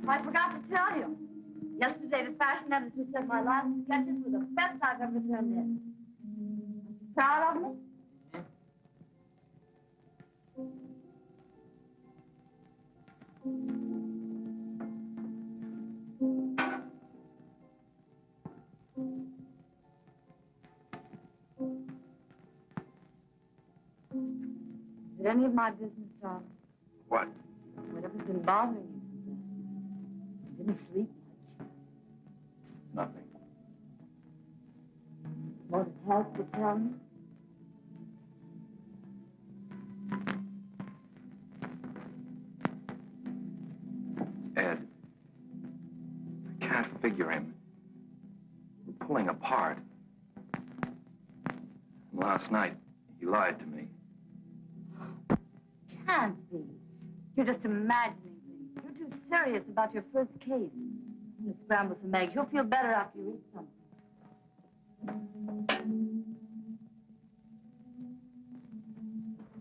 I forgot to tell you. Yesterday, the fashion editor said my last sketches were the best I've ever turned in. Proud of me? Is it any of my business, darling? What? Whatever's been bothering you? You didn't sleep much. Nothing. Won't it help to tell me? Ed. I can't figure him. We're pulling apart. And last night, he lied to me. Can't be. You're just imagining things. You're too serious about your first case. You scramble some eggs. You'll feel better after you eat some.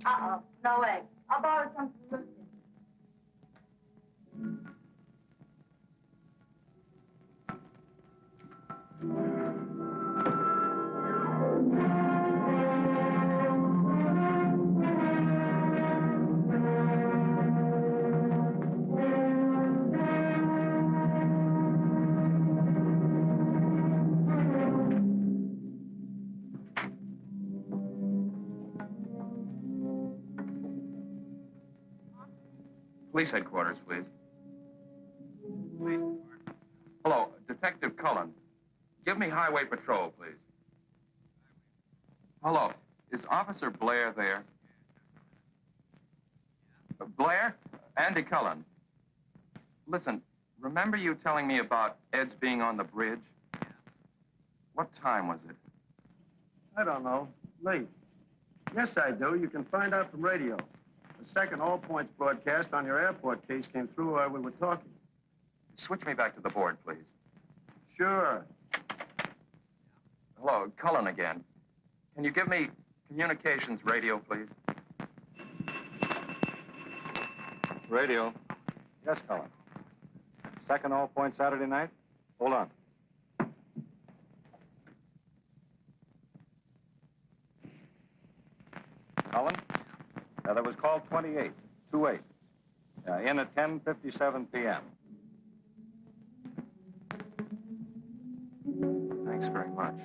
Uh-oh, no eggs. I'll borrow some from Lucy. Police headquarters, please. Hello, Detective Cullen. Give me highway patrol, please. Hello, is Officer Blair there? Blair? Andy Cullen. Listen, remember you telling me about Ed's being on the bridge? What time was it? I don't know. Late. Yes, I do. You can find out from radio. The second all points broadcast on your airport case came through while we were talking. Switch me back to the board, please. Sure. Hello, Cullen again. Can you give me communications radio, please? Radio. Yes, Cullen. Second all point Saturday night? Hold on. Cullen? That was call 28, 28. In at 10:57 p.m. Thanks very much.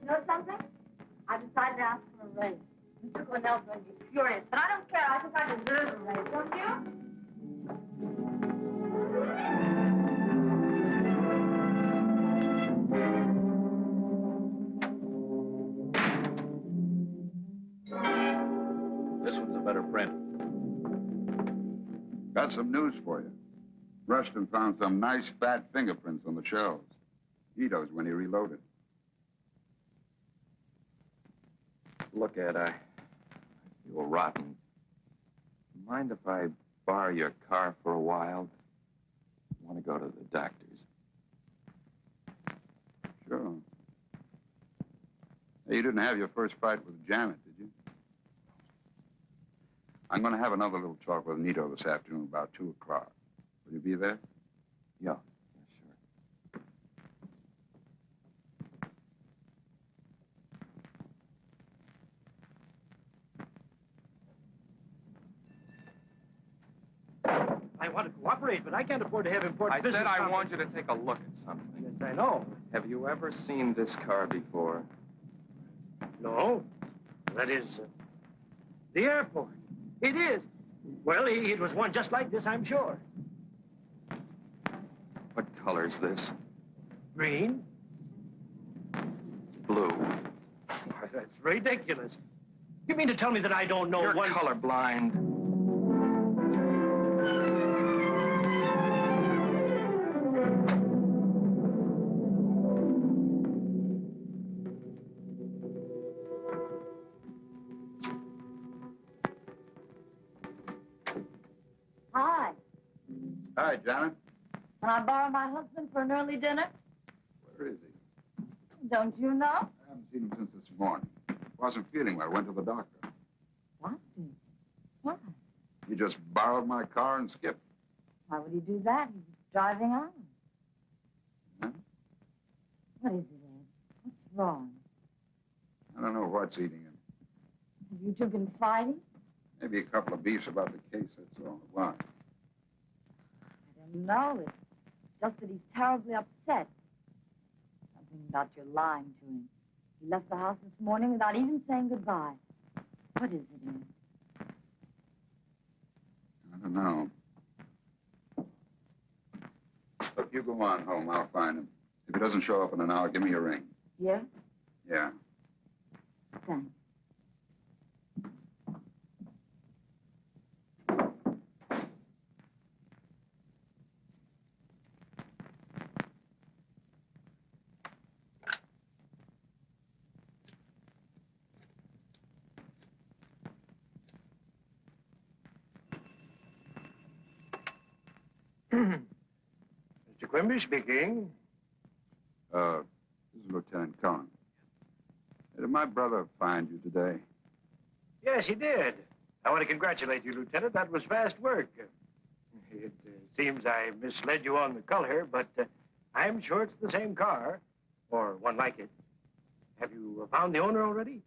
You know something? I decided to ask for a raise. Mr. Cornell's going to be furious, but I don't care. I think I deserve a raise, don't you? This one's a better print. Got some news for you. Rushton found some nice fat fingerprints on the shelves. Ito's when he reloaded. Look, Ed, I feel rotten. Mind if I borrow your car for a while? I want to go to the doctor's. Sure. Hey, you didn't have your first fight with Janet, did you? I'm going to have another little talk with Nito this afternoon about 2 o'clock. Will you be there? Yeah. I want to cooperate, but I can't afford to have important business. I said I want you to take a look at something. Yes, I know. Have you ever seen this car before? No. That is, the airport. It is. Well, it was one just like this, I'm sure. What color's this? Green? It's blue. Why, that's ridiculous. You mean to tell me that I don't know You're one... colorblind. Hi. Hi, Janet. Can I borrow my husband for an early dinner? Where is he? Don't you know? I haven't seen him since this morning. Wasn't feeling well. Went to the doctor. What? Why? He just borrowed my car and skipped. Why would he do that? He was driving on. Huh? What is it, Ed? What's wrong? I don't know what's eating him. Have you two been fighting? Maybe a couple of beefs about the case, that's all. Why? I don't know. It's just that he's terribly upset. Something about your lying to him. He left the house this morning without even saying goodbye. What is it, Ed? I don't know. Look, you go on home. I'll find him. If he doesn't show up in an hour, give me a ring. Yeah? Yeah. Thanks. Mr. Quimby speaking. This is Lieutenant Cohen. Did my brother find you today? Yes, he did. I want to congratulate you, Lieutenant. That was fast work. It seems I misled you on the color, but I'm sure it's the same car, or one like it. Have you found the owner already?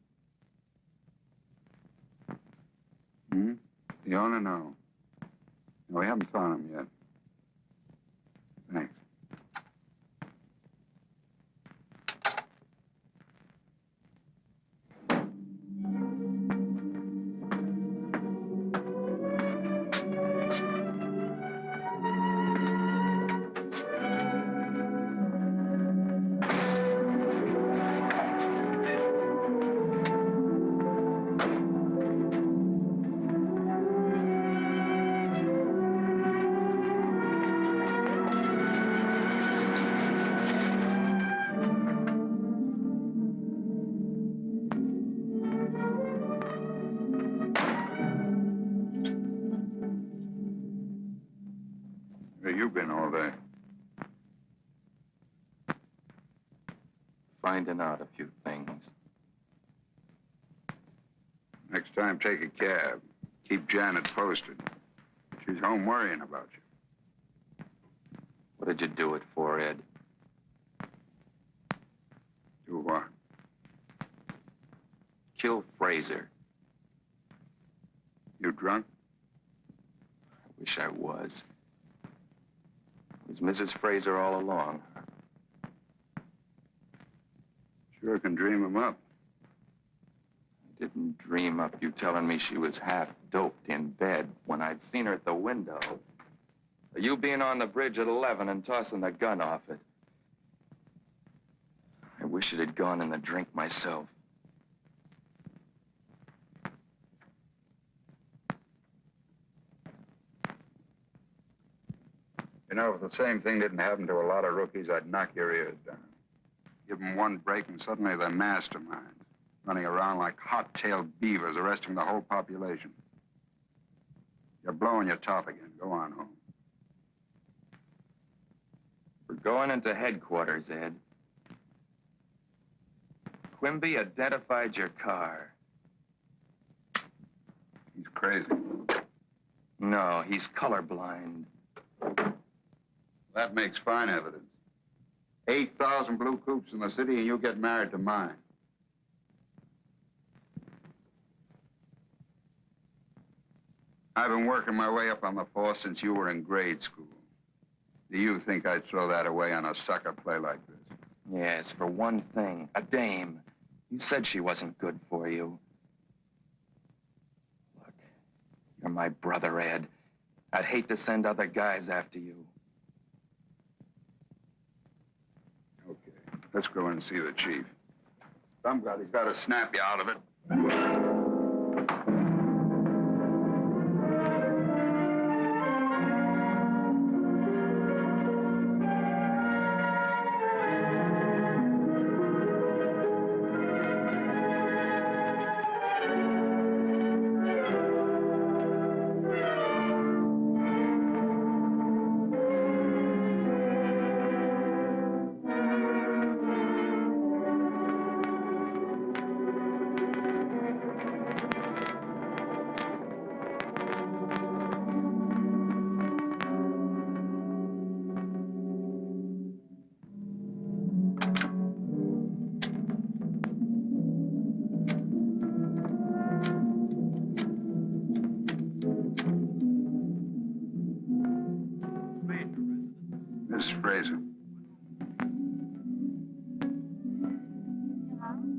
Hmm? The owner? No. No, we haven't found him yet. Thanks. Where you been all day? Finding out a few things. Next time, take a cab. Keep Janet posted. She's home worrying about you. What did you do it for, Ed? Do what? Kill Fraser. You drunk? I wish I was. It was Mrs. Fraser all along. Sure can dream him up. I didn't dream up you telling me she was half doped in bed when I'd seen her at the window. Or you being on the bridge at 11 and tossing the gun off it. I wish it had gone in the drink myself. You know, if the same thing didn't happen to a lot of rookies, I'd knock your ears down. Give them one break, and suddenly they're masterminds, running around like hot-tailed beavers, arresting the whole population. You're blowing your top again. Go on home. We're going into headquarters, Ed. Quimby identified your car. He's crazy. No, he's colorblind. That makes fine evidence. 8,000 blue coupes in the city, and you get married to mine. I've been working my way up on the force since you were in grade school. Do you think I'd throw that away on a sucker play like this? Yes, for one thing, a dame. You said she wasn't good for you. Look, You're my brother, Ed. I'd hate to send other guys after you. Okay, let's go in and see the chief. Somebody's got to snap you out of it. Mrs. Fraser.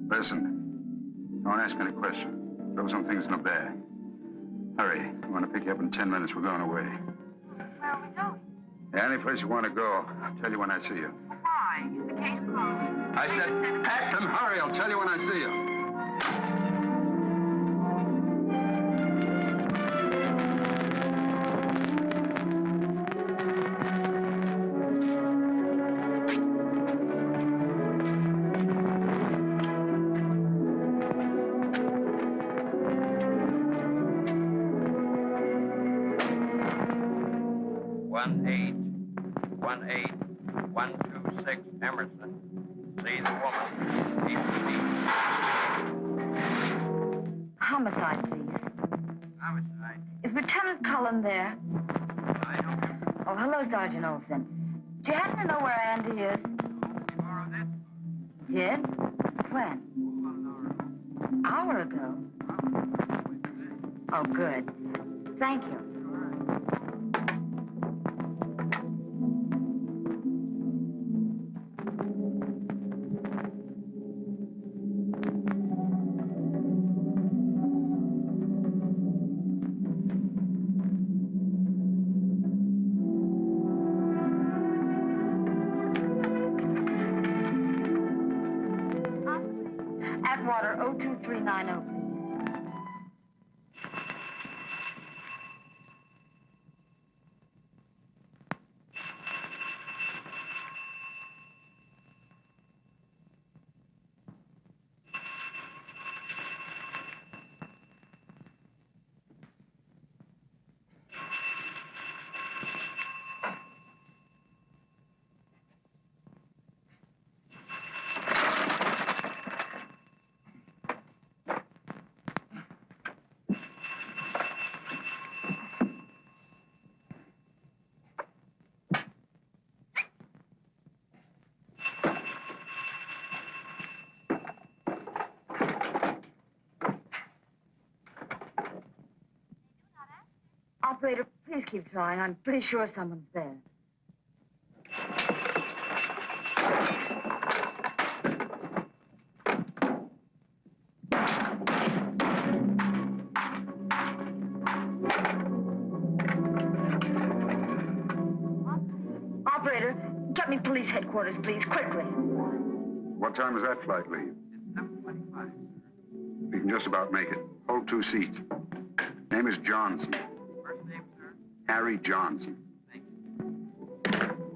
Listen, don't ask any questions. Throw some things in a bag. Hurry. I want to pick you up in 10 minutes. We're going away. Where are we going? Any place you want to go. I'll tell you when I see you. Why? Is the case closed? I said, pack and hurry. I'll tell you when I see you. Emerson. See the woman. Keep the seat. Homicide, please. Homicide. Is Lieutenant Cullen there? I don't know. Oh, hello, Sergeant Olson. Do you happen to know where Andy is? Tomorrow, that's Did? When? An hour ago. Oh, good. Thank you. Atwater 02390, please. Operator, please keep trying. I'm pretty sure someone's there. Operator, get me police headquarters, please, quickly. What time does that flight leave? It's 7:25. We can just about make it. Hold 2 seats. Name is Johnson. First name, sir? Harry Johnson. Thank you.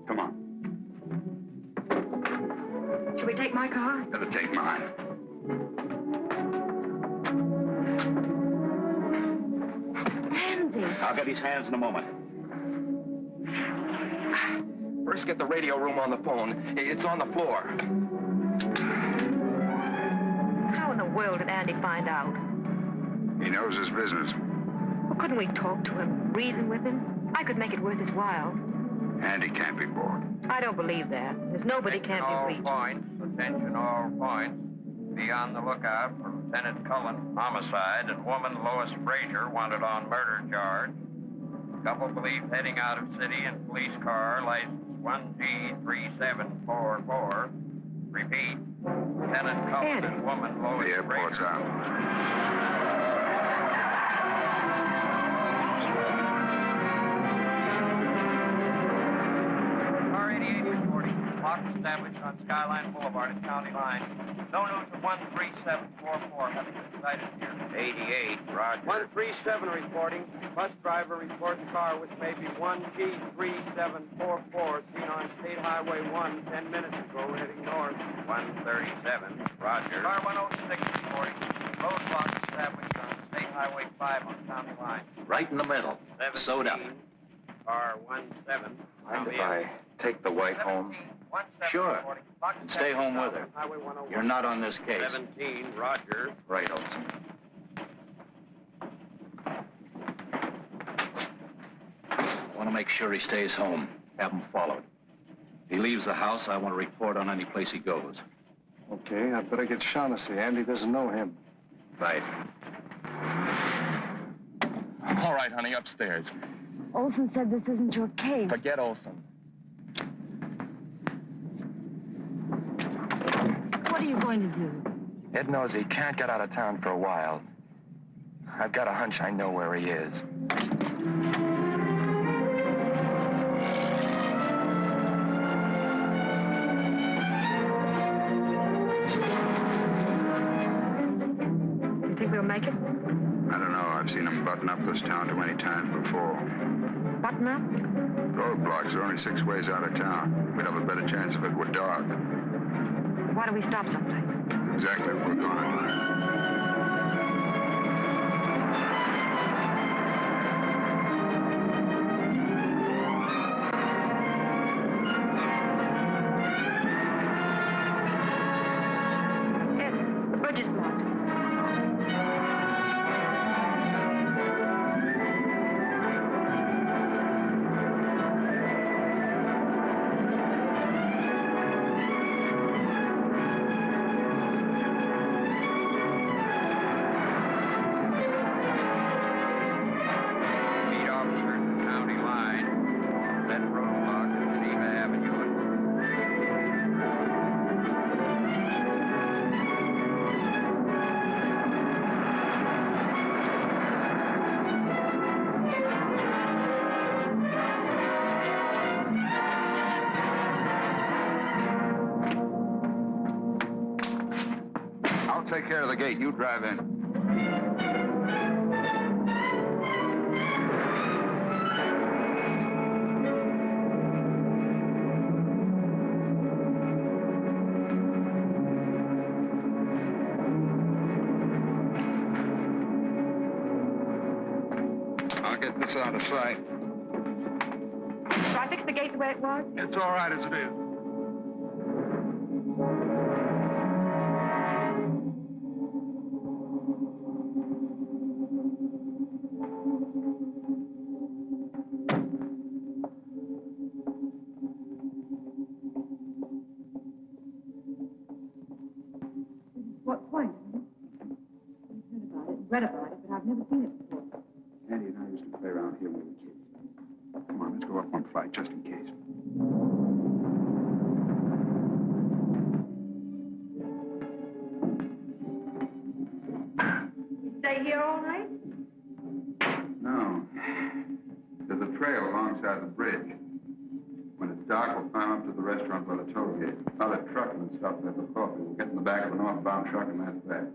Come on. Shall we take my car? Better take mine. Andy. I'll get his hands in a moment. First, get the radio room on the phone. It's on the floor. How in the world did Andy find out? He knows his business. Well, couldn't we talk to him, reason with him? I could make it worth his while. Andy can't be bought. I don't believe that. There's nobody Attention can't all be reached. points. Attention all points. Be on the lookout for Lieutenant Cullen, homicide, and woman Lois Frazier wanted on murder charge. Couple believed heading out of city in police car, license 1G3744. Repeat. Lieutenant Cullen and woman Lois The airport's Frazier. out. established on Skyline Boulevard at County Line. No news of 13744 having been sighted here. 88, Roger. 137 reporting. Bus driver reports car which may be 1G3744 seen on State Highway 1 10 minutes ago heading north. 137, Roger. Car 106 reporting. Roadblock established on State Highway 5 on County Line. Right in the middle. Sewed up. Car 17. Mind if I take the wife home? Sure. And stay home with her. Highway 101. You're not on this case. 17, Roger. Right, Olson. I want to make sure he stays home. Have him followed. If he leaves the house, I want to report on any place he goes. Okay, I'd better get Shaughnessy. Andy doesn't know him. Right. All right, honey, upstairs. Olson said this isn't your case. Forget Olson. What are you going to do? Ed knows he can't get out of town for a while. I've got a hunch I know where he is. You think we'll make it? I don't know. I've seen them button up this town too many times before. Button up? Roadblocks are only 6 ways out of town. We'd have a better chance if it were dark. Why don't we stop someplace? Exactly what we're going to do. The bridge is blocked. Meet officers at County Line. Set roadblock at Geneva Avenue. I'll take care of the gate. You drive in. I'll get this out of sight. Shall I fix the gate the way it was? It's all right as it is. What point? I've heard about it, read about it, but I've never seen it before. Andy and I used to play around here when we were kids. Come on, let's go up one flight just in case. You stay here all night? No. There's a trail alongside the bridge. When it's dark, we'll climb up to the restaurant by the toll gate. Another truckman stopped there for coffee. We'll get in the back of a northbound truck, and that's that.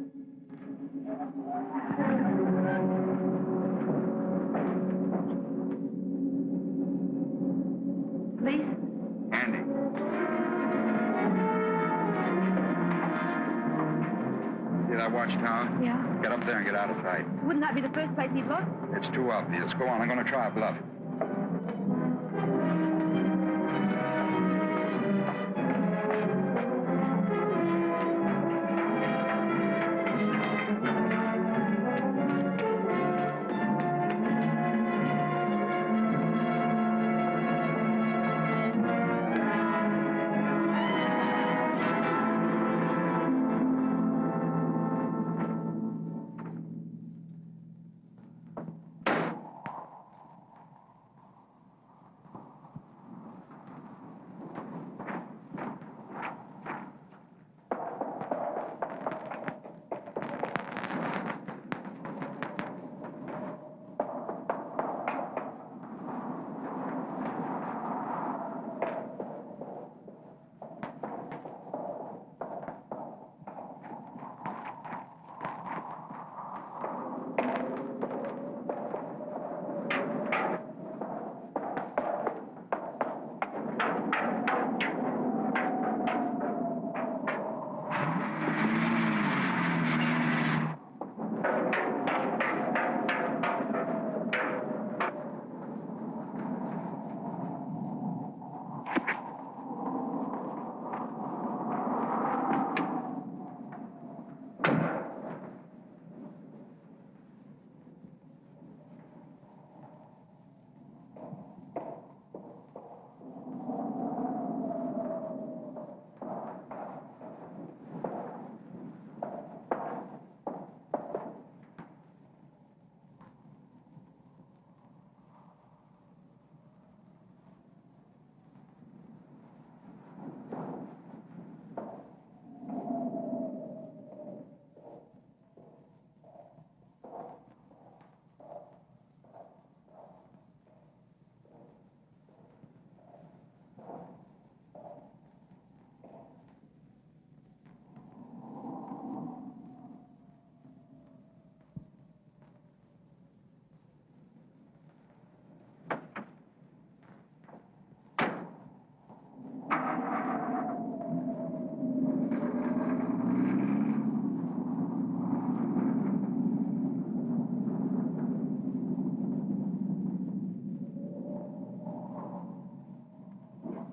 Police? Andy. See that watchtower? Yeah. Get up there and get out of sight. Wouldn't that be the first place he'd look? It's too obvious. Go on, I'm going to try a bluff.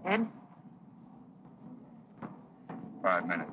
Ed? 5 minutes.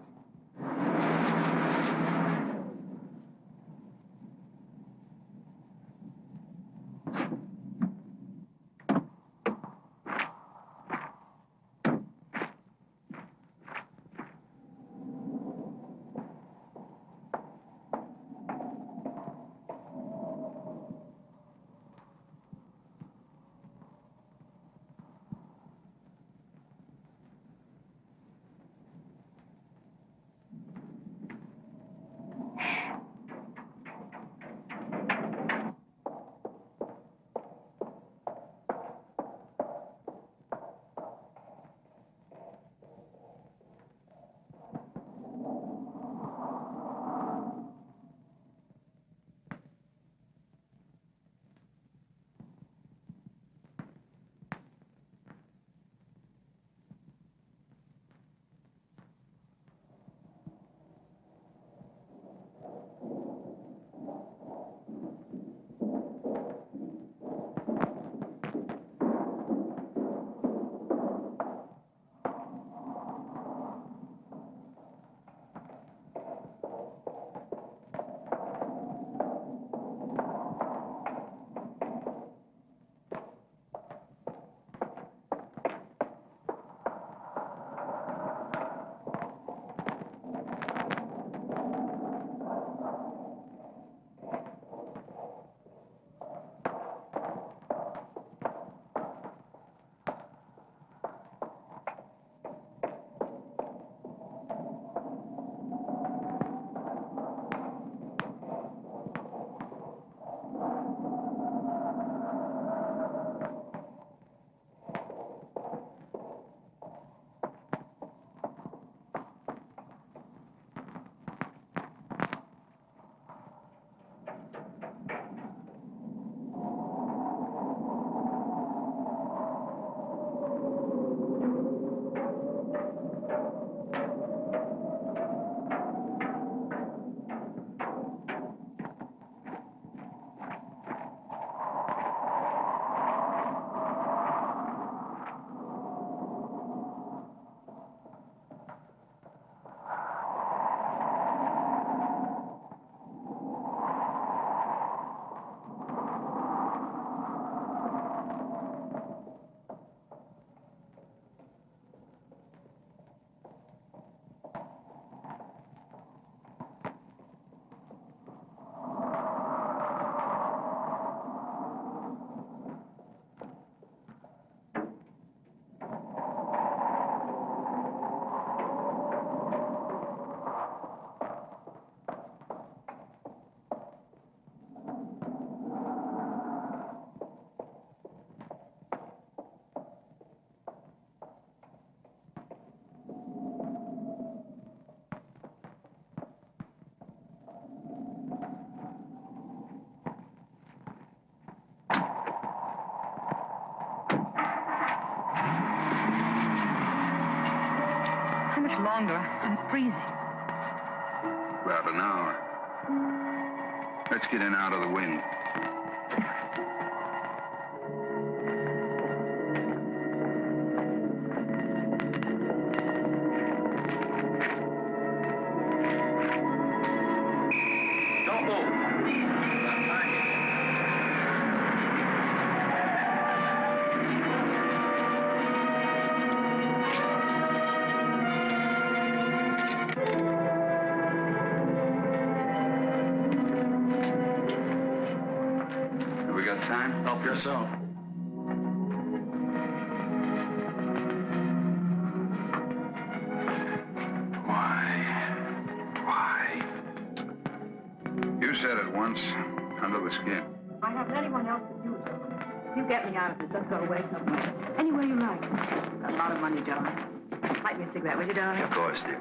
Longer. I'm freezing. About an hour. Let's get in out of the wind. Don't move. Time? Help yourself. Why? You said it once, under the skin. I haven't anyone else but you, Joe. You get me out of this. Let's go away somewhere. Anywhere you like. Got a lot of money, Joe. Light me a cigarette, will you, darling? Of course, dear.